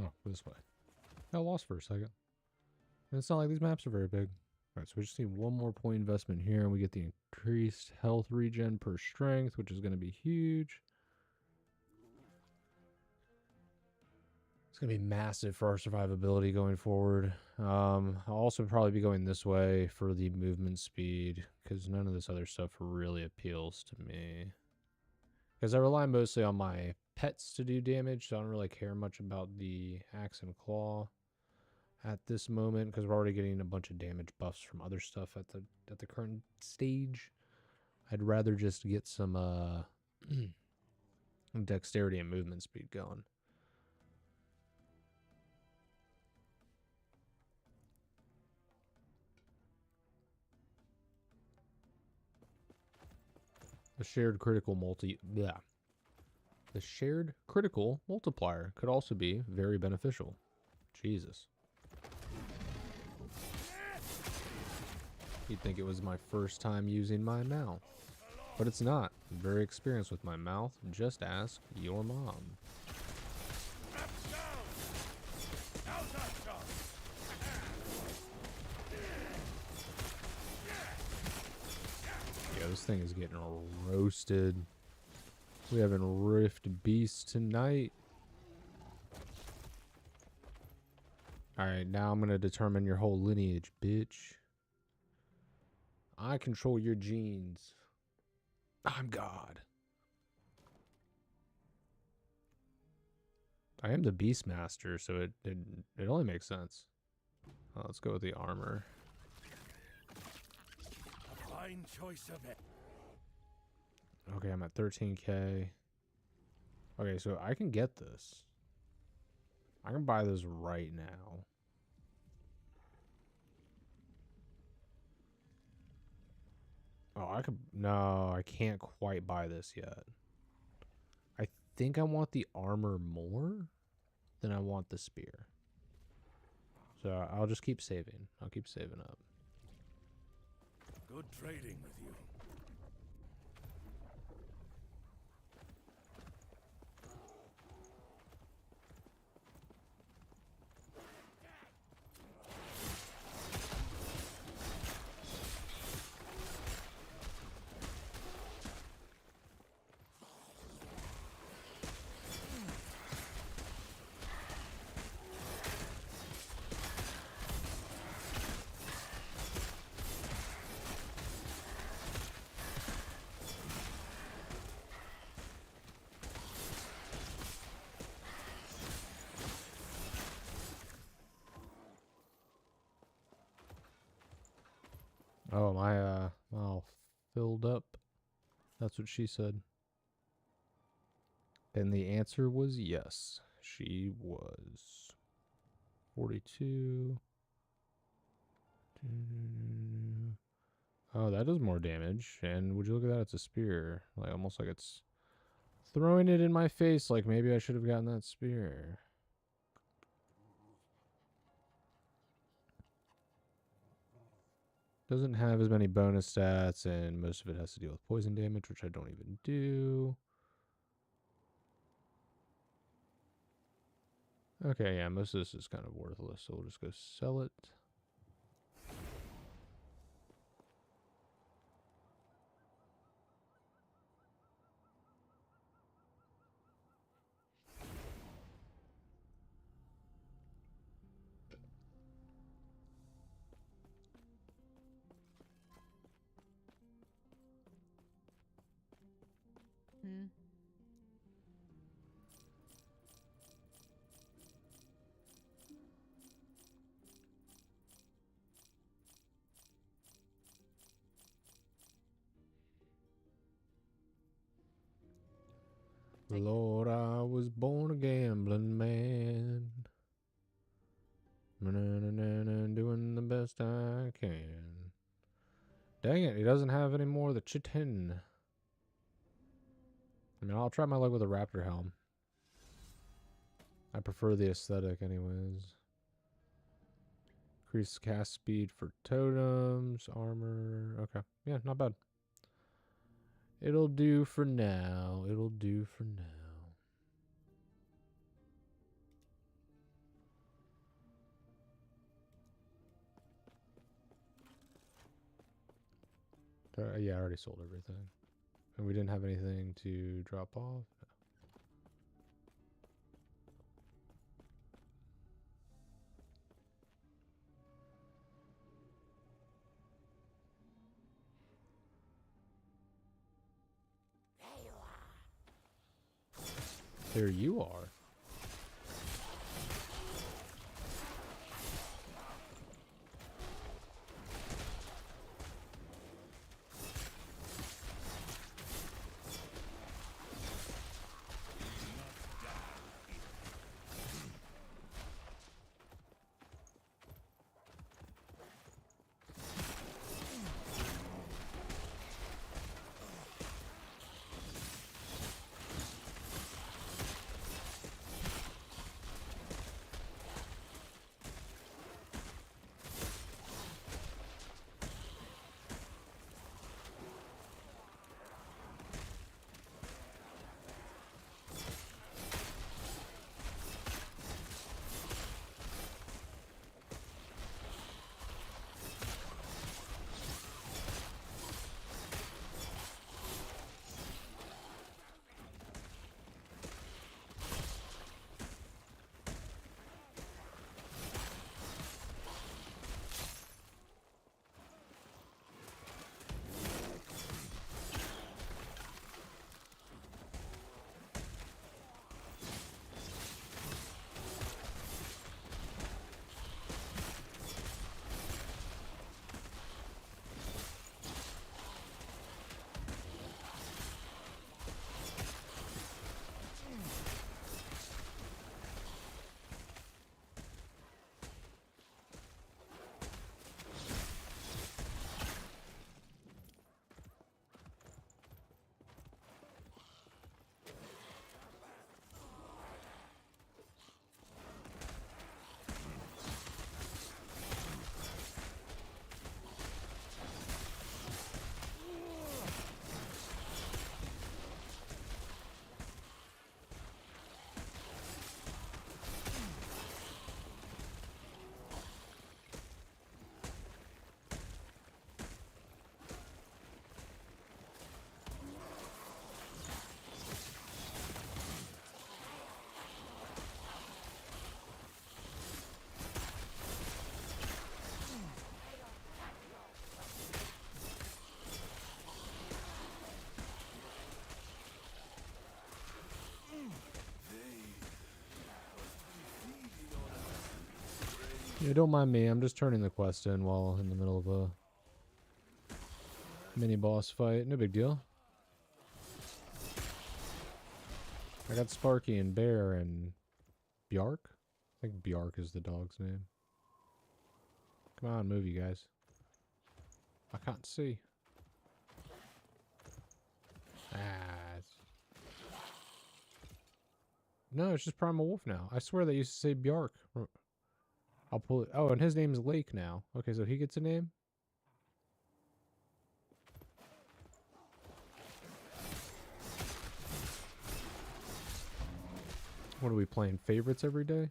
Oh, this way. I lost for a second. And it's not like these maps are very big. Alright, so we just need one more point investment here, and we get the increased health regen per strength, which is going to be huge. It's going to be massive for our survivability going forward. I'll also probably be going this way for the movement speed, because none of this other stuff really appeals to me. Because I rely mostly on my pets to do damage, so I don't really care much about the axe and claw at this moment, because we're already getting a bunch of damage buffs from other stuff at the current stage. I'd rather just get some dexterity and movement speed going. The shared critical multiplier could also be very beneficial. Jesus. You'd think it was my first time using my mouth. But it's not. I'm very experienced with my mouth. Just ask your mom. Yeah, this thing is getting roasted. We have a Rift Beast tonight. Alright, now I'm going to determine your whole lineage, bitch. I control your genes. I'm God. I am the Beastmaster, so it only makes sense. Let's go with the armor. A fine choice of it. Okay, I'm at 13k. Okay, so I can get this. I can buy this right now. Oh, I could... No, I can't quite buy this yet. I think I want the armor more than I want the spear. So I'll just keep saving. I'll keep saving up. Good trading with you. Oh, my all filled up. That's what she said. And the answer was yes. She was 42. Oh, that does more damage. And would you look at that? It's a spear. Like almost like it's throwing it in my face. Like maybe I should have gotten that spear. Doesn't have as many bonus stats, and most of it has to deal with poison damage, which I don't even do. Okay, yeah, most of this is kind of worthless, so we'll just go sell it. Hmm. Lord, I was born a gambling man. Doing the best I can. Dang it, he doesn't have any more of the chitin. I mean, I'll try my luck with a raptor helm. I prefer the aesthetic anyways. Increase cast speed for totems, armor. Okay, yeah, not bad. It'll do for now. It'll do for now. Yeah, I already sold everything. And we didn't have anything to drop off. There you are. Yeah, don't mind me. I'm just turning the quest in while in the middle of a mini boss fight. No big deal. I got Sparky and Bear and Bjark. I think Bjark is the dog's name. Come on, move, you guys. I can't see. No, it's just Primal Wolf now. I swear they used to say Bjark. I'll pull it. Oh, and his name's Lake now. Okay, so he gets a name? What are we playing? Favorites every day?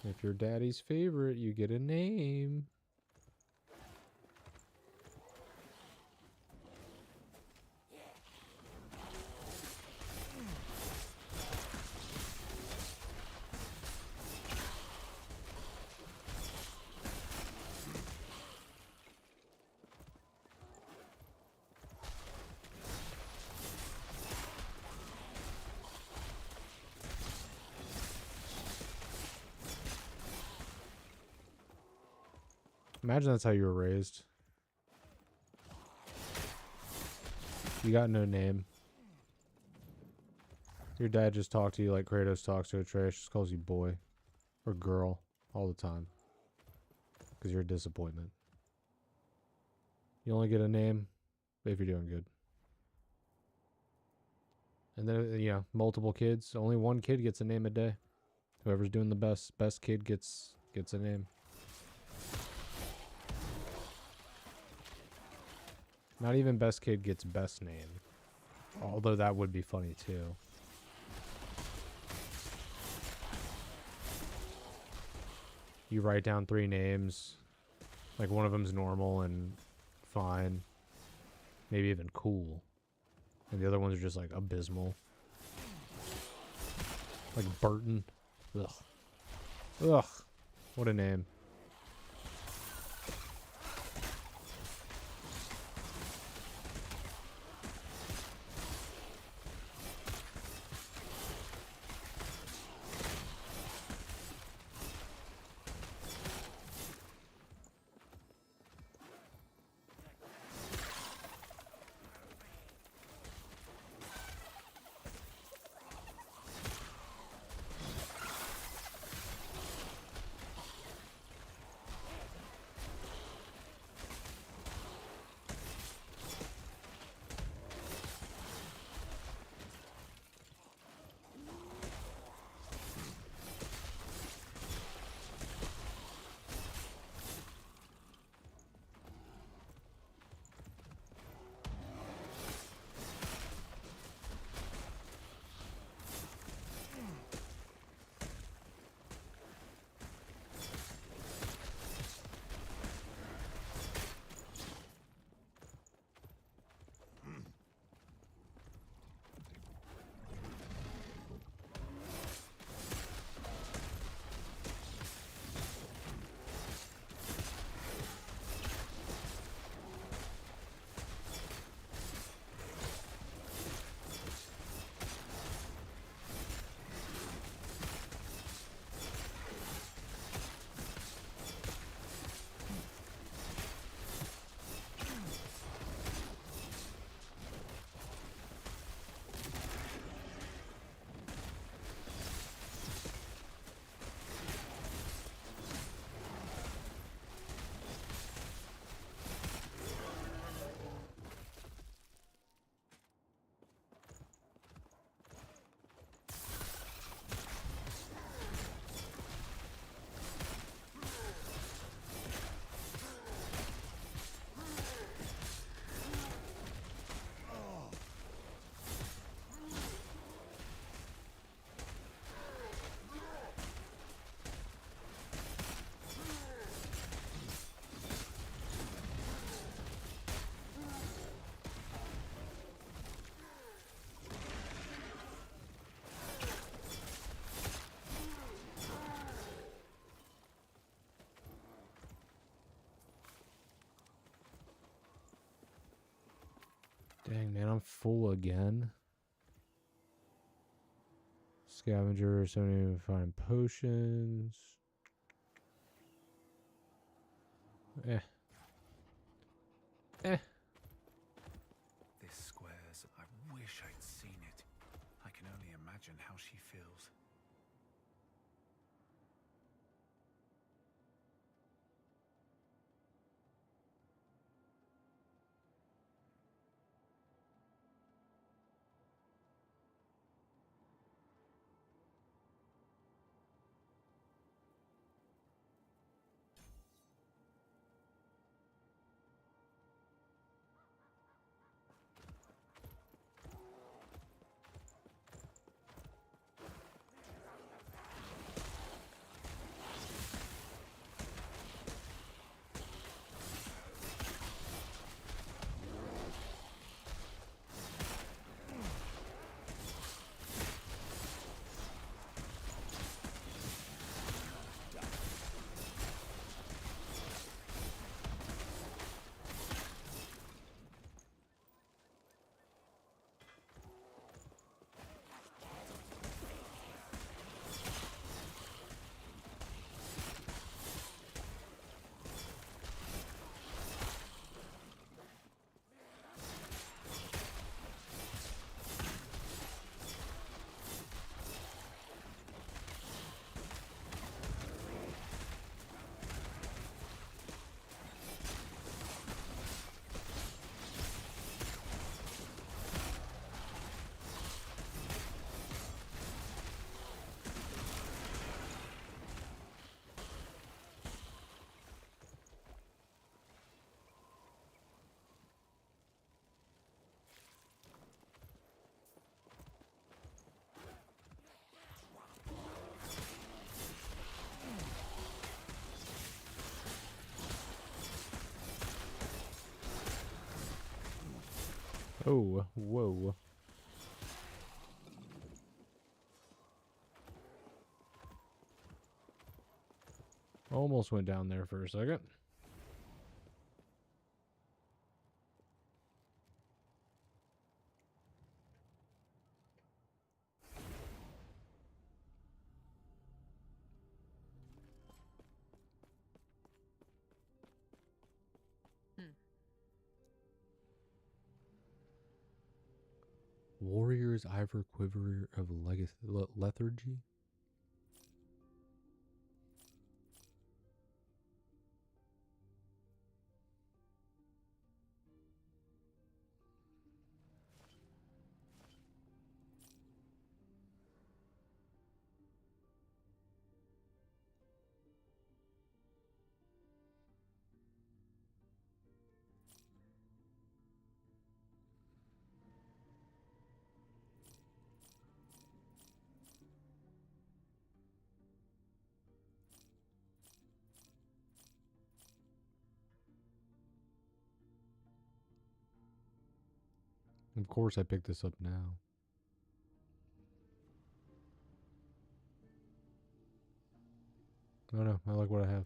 If you're daddy's favorite, you get a name. Imagine that's how you were raised. You got no name. Your dad just talked to you like Kratos talks to Atreus. Just calls you boy or girl all the time. Because you're a disappointment. You only get a name if you're doing good. And then, yeah, multiple kids. Only one kid gets a name a day. Whoever's doing the best kid gets a name. Not even best kid gets best name. Although that would be funny too. You write down 3 names. Like, one of them's normal and fine. Maybe even cool. And the other ones are just, like, abysmal. Like Burton. Ugh. Ugh. What a name. Dang, man, I'm full again. Scavenger, so many to find potions. Eh. Eh. This squares. I wish I'd seen it. I can only imagine how she feels. Oh, whoa. Almost went down there for a second. Warrior's Ivor Quiver of Lethargy? Of course I picked this up now. Oh no, I like what I have.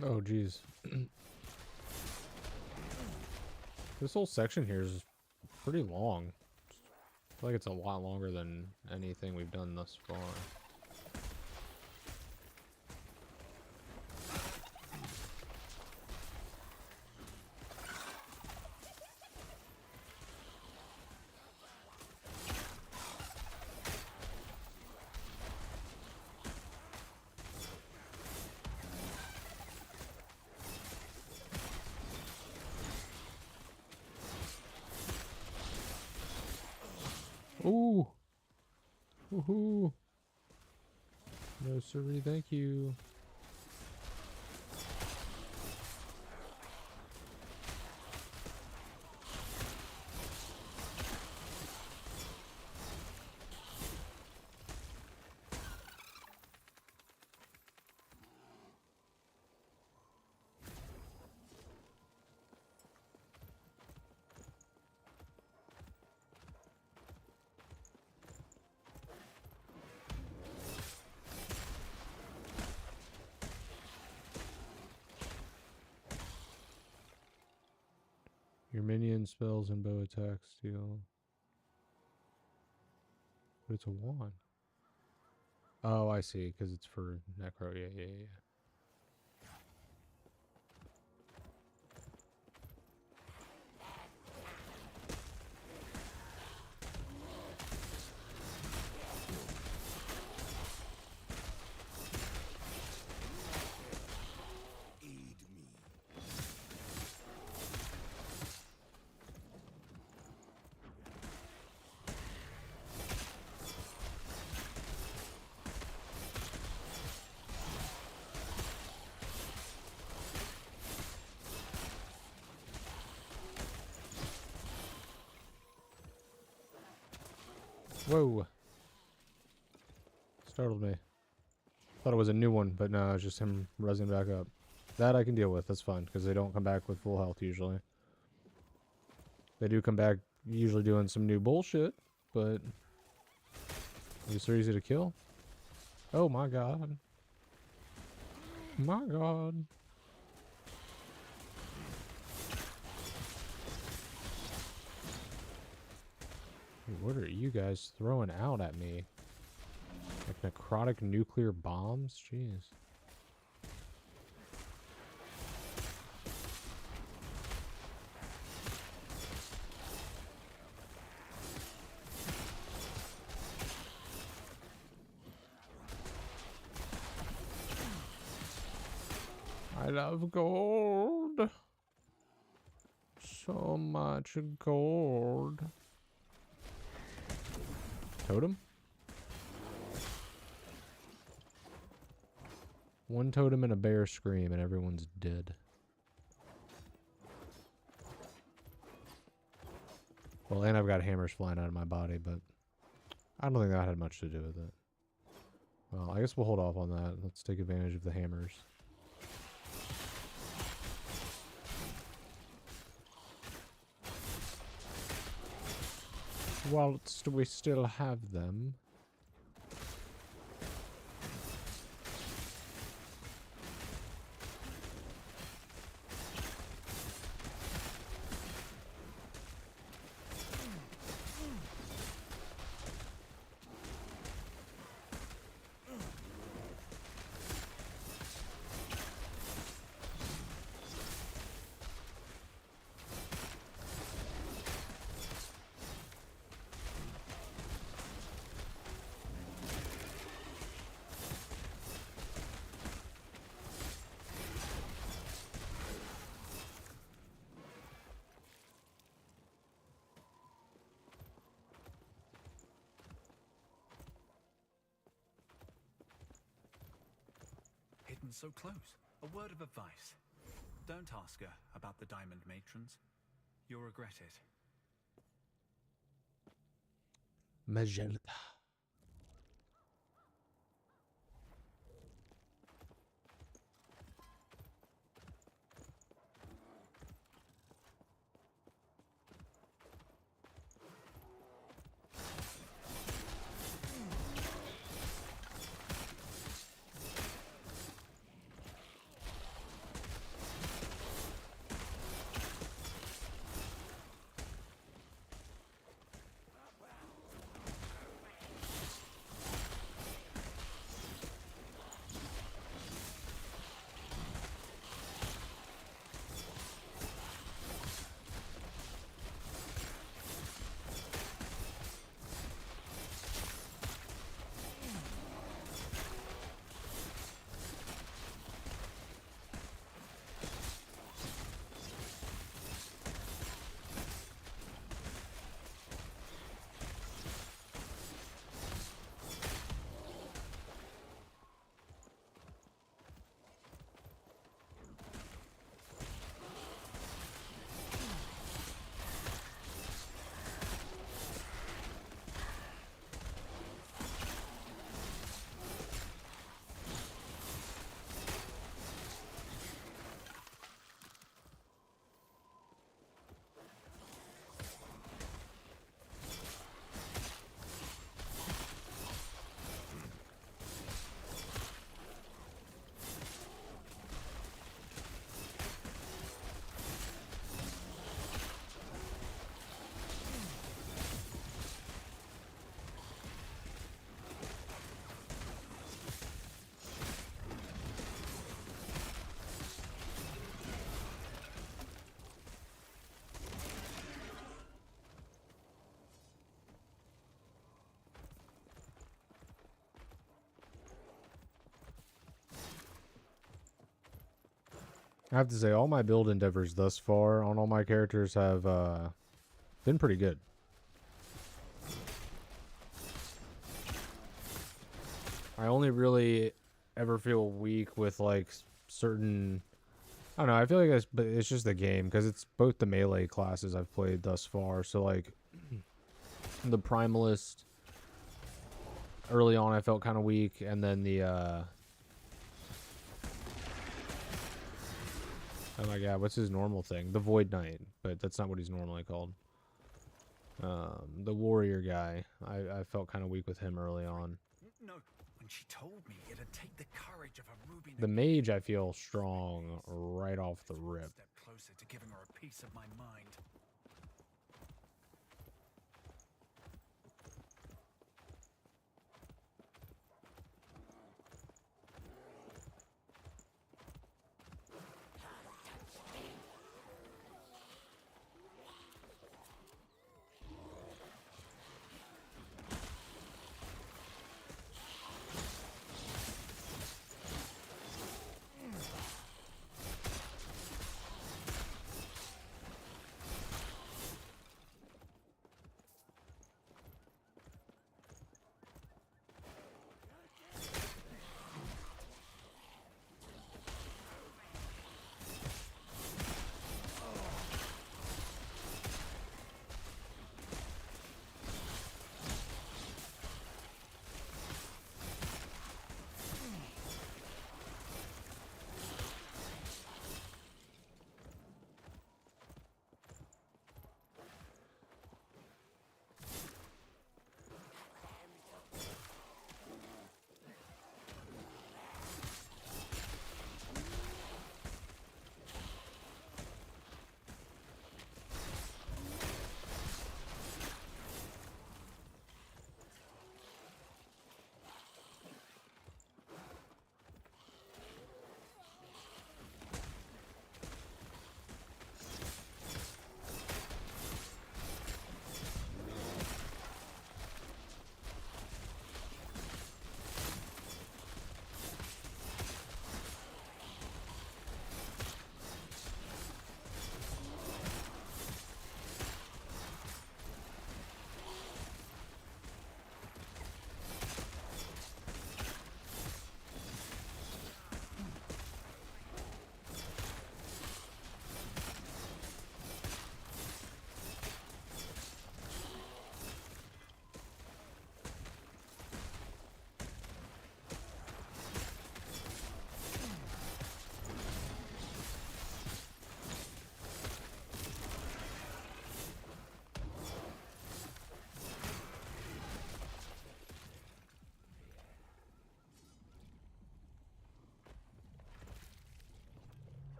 Oh geez. This whole section here is pretty long. I feel like it's a lot longer than anything we've done thus far. Ooh. Woohoo. No siree, thank you. Your minion spells and bow attacks deal. But it's a wand. Oh, I see, because it's for necro. Yeah. Aid me. Whoa. Startled me. Thought it was a new one, but no, it's just him rising back up. That I can deal with. That's fine, because they don't come back with full health usually. They do come back usually doing some new bullshit, but at least they're easy to kill. Oh my god. My God. What are you guys throwing out at me? Like necrotic nuclear bombs? Jeez. I love gold. So much gold. Totem? One totem and a bear scream and everyone's dead. Well, and I've got hammers flying out of my body, but I don't think that had much to do with it. Well, I guess we'll hold off on that. Let's take advantage of the hammers. Whilst we still have them. Hidden so close. A word of advice. Don't ask her about the diamond matrons. You'll regret it. Magenta. I have to say, all my build endeavors thus far on all my characters have been pretty good. I only really ever feel weak with like certain. I don't know. I feel like but it's just the game because it's both the melee classes I've played thus far. So like the Primalist early on, I felt kind of weak, and then the oh my god, what's his normal thing? The Void Knight, but that's not what he's normally called. The warrior guy, I felt kind of weak with him early on. No, when And she told me it'd take the courage of a ruby. The mage, I feel strong right off the rip. Step closer to giving her a piece of my mind.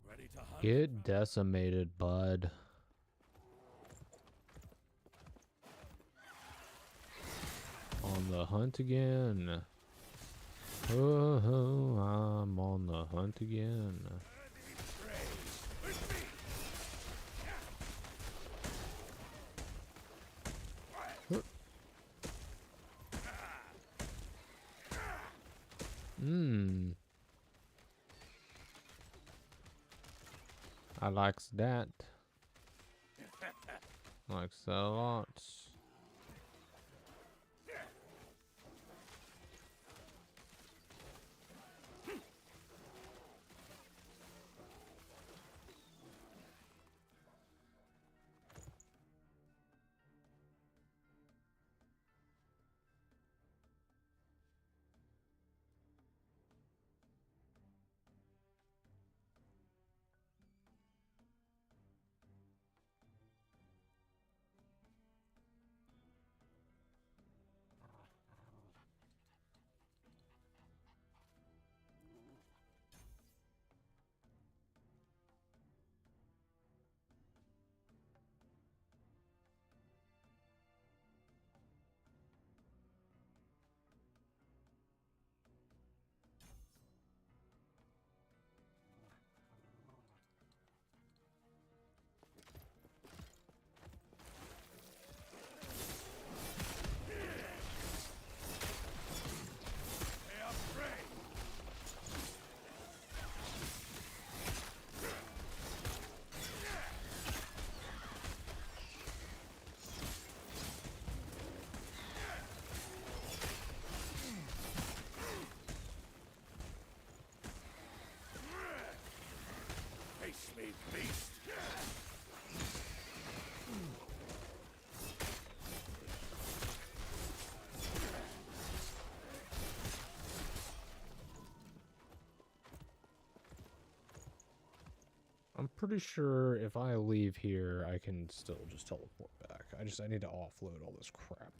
Ready to hunt? Get decimated, bud. On the hunt again. Oh, I'm on the hunt again. Mmm. I likes that. Likes that a lot. Face me, beast! I'm pretty sure if I leave here, I can still just teleport back. I need to offload all this crap.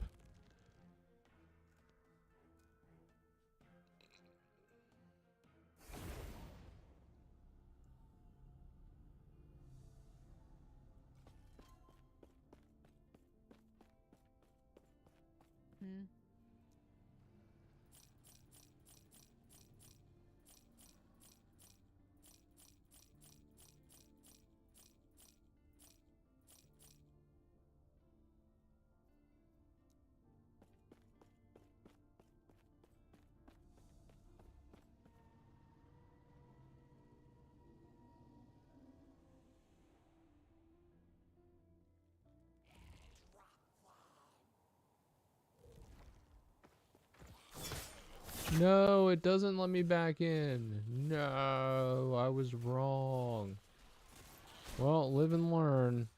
No, it doesn't let me back in. No, I was wrong. Well, live and learn.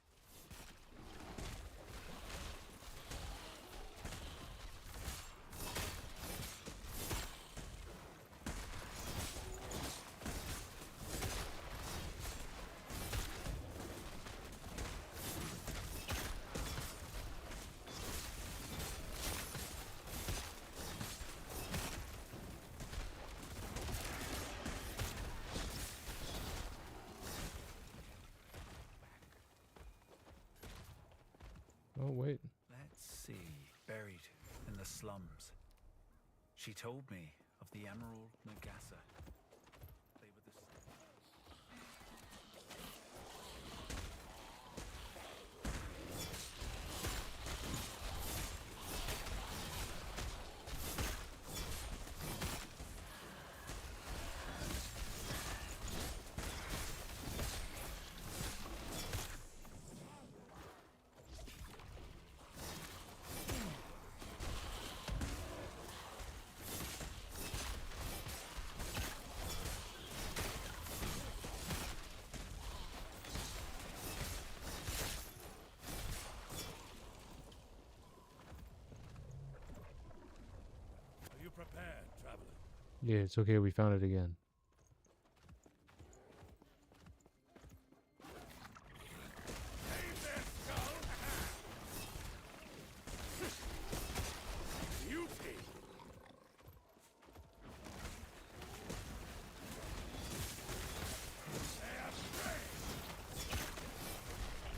Oh, wait. Let's see. Buried in the slums. She told me of the Emerald Nagasa. They were the Are you prepared, traveler? Yeah, it's okay. We found it again. Save their skull! Beauty! They are prey!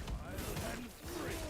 Wild and free!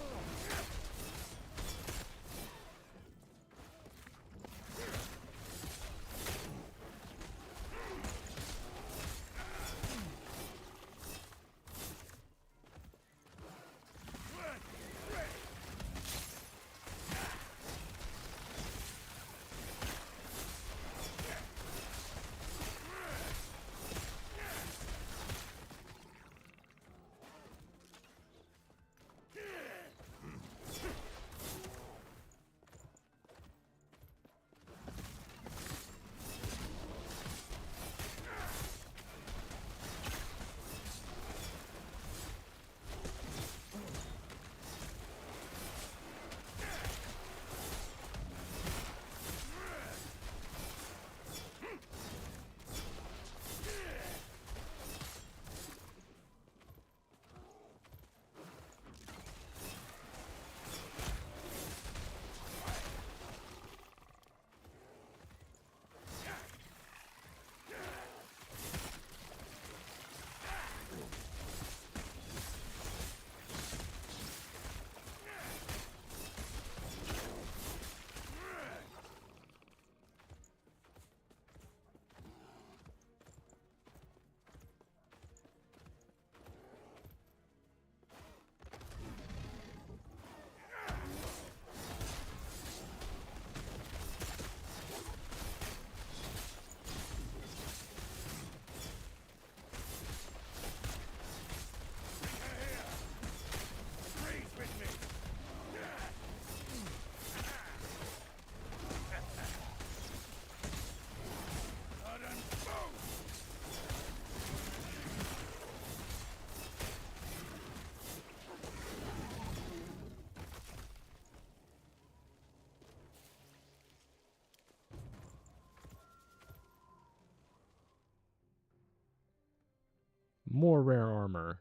More rare armor.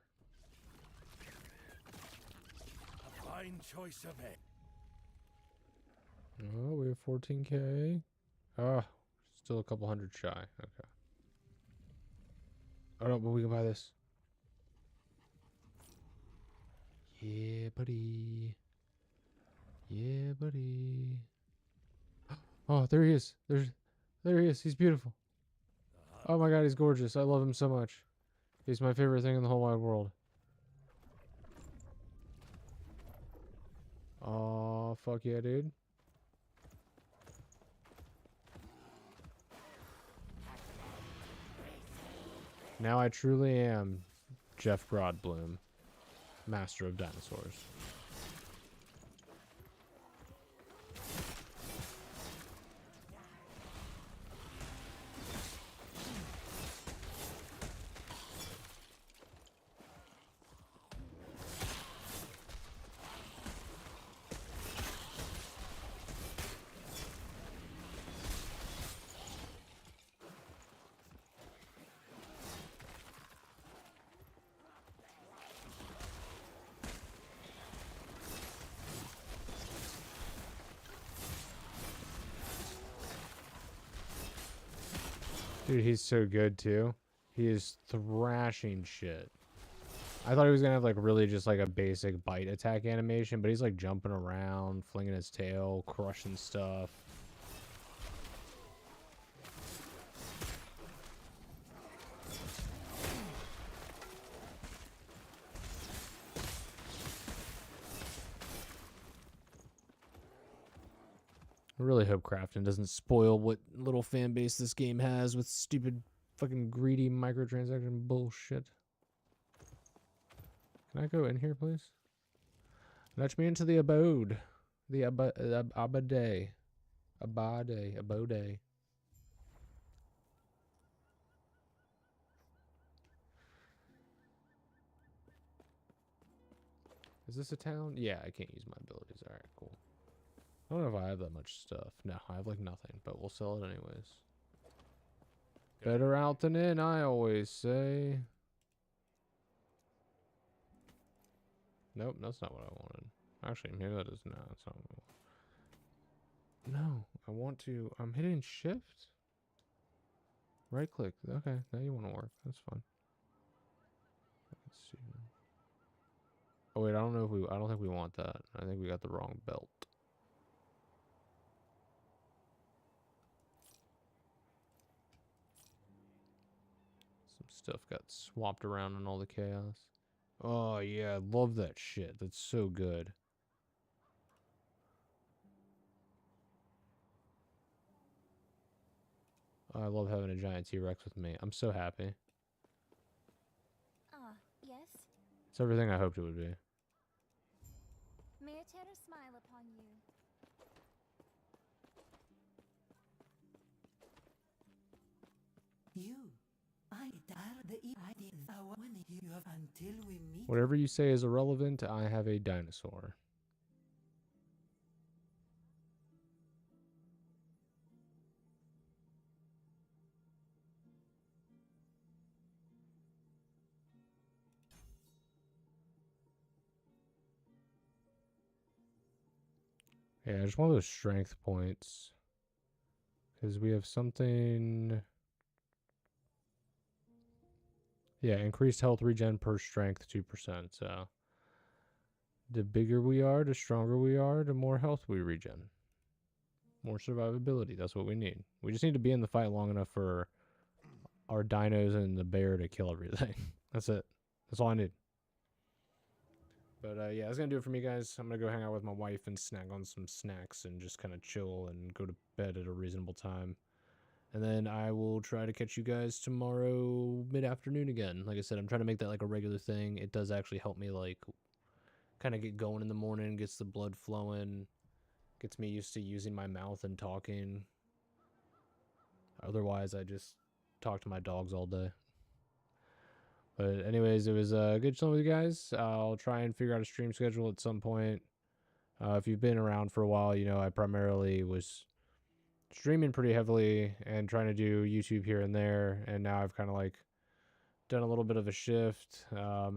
A fine choice of egg. Oh, we have 14k. Ah, still a couple hundred shy. Okay. Oh no, but we can buy this. Yeah, buddy. Yeah, buddy. Oh, there he is. There he is. He's beautiful. Oh my god, he's gorgeous. I love him so much. He's my favorite thing in the whole wide world. Oh, fuck yeah, dude. Now I truly am Jeff Broadbloom, master of dinosaurs. Dude, he's so good too. He is thrashing shit. I thought he was gonna have like really just like a basic bite attack animation, but he's like jumping around, flinging his tail, crushing stuff. I really hope Krafton doesn't spoil what little fan base this game has with stupid fucking greedy microtransaction bullshit. Can I go in here, please? Nudge me into the abode. The abode. Abode. Is this a town? Yeah, I can't use my abilities. Alright, cool. I don't know if I have that much stuff. No, I have like nothing, but we'll sell it anyways. Better out than in, I always say. Nope, that's not what I wanted. Actually, maybe that is. No, that's not what I want. No, I want to. I'm hitting shift. Right click. Okay, now you want to work. That's fine. Let's see. Oh wait, I don't know if we. I don't think we want that. I think we got the wrong belt. Some stuff got swapped around in all the chaos. Oh yeah, I love that shit. That's so good. I love having a giant T-Rex with me. I'm so happy. Ah, yes? It's everything I hoped it would be. May I tear a smile upon you? You. I the idea when you have until we meet. Whatever you say is irrelevant, I have a dinosaur. Yeah, I just want those strength points. Because we have something... Yeah, increased health regen per strength 2%. So the bigger we are, the stronger we are, the more health we regen. More survivability. That's what we need. We just need to be in the fight long enough for our dinos and the bear to kill everything. That's it. That's all I need. But yeah, that's going to do it for me, guys. I'm going to go hang out with my wife and snack on some snacks and just kind of chill and go to bed at a reasonable time. And then I will try to catch you guys tomorrow mid-afternoon again. Like I said, I'm trying to make that like a regular thing. It does actually help me like kind of get going in the morning, gets the blood flowing, gets me used to using my mouth and talking. Otherwise, I just talk to my dogs all day. But anyways, it was good chilling with you guys. I'll try and figure out a stream schedule at some point. If you've been around for a while, you know I primarily was streaming pretty heavily and trying to do YouTube here and there. And now I've kind of like done a little bit of a shift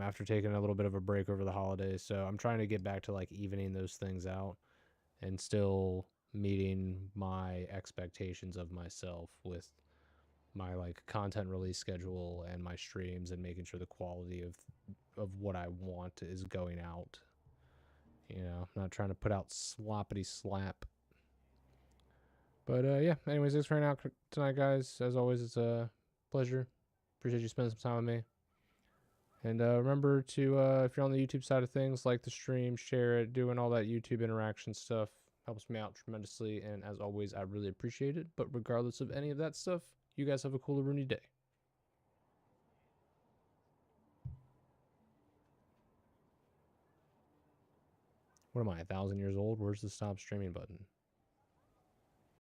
after taking a little bit of a break over the holidays. So I'm trying to get back to like evening those things out and still meeting my expectations of myself with my like content release schedule and my streams and making sure the quality of what I want is going out. You know, I'm not trying to put out sloppity slap. But yeah, anyways, thanks for hanging out tonight, guys. As always, it's a pleasure. Appreciate you spending some time with me. And remember to, if you're on the YouTube side of things, like the stream, share it, doing all that YouTube interaction stuff helps me out tremendously. And as always, I really appreciate it. But regardless of any of that stuff, you guys have a cool Rooney day. What am I, 1,000 years old? Where's the stop streaming button?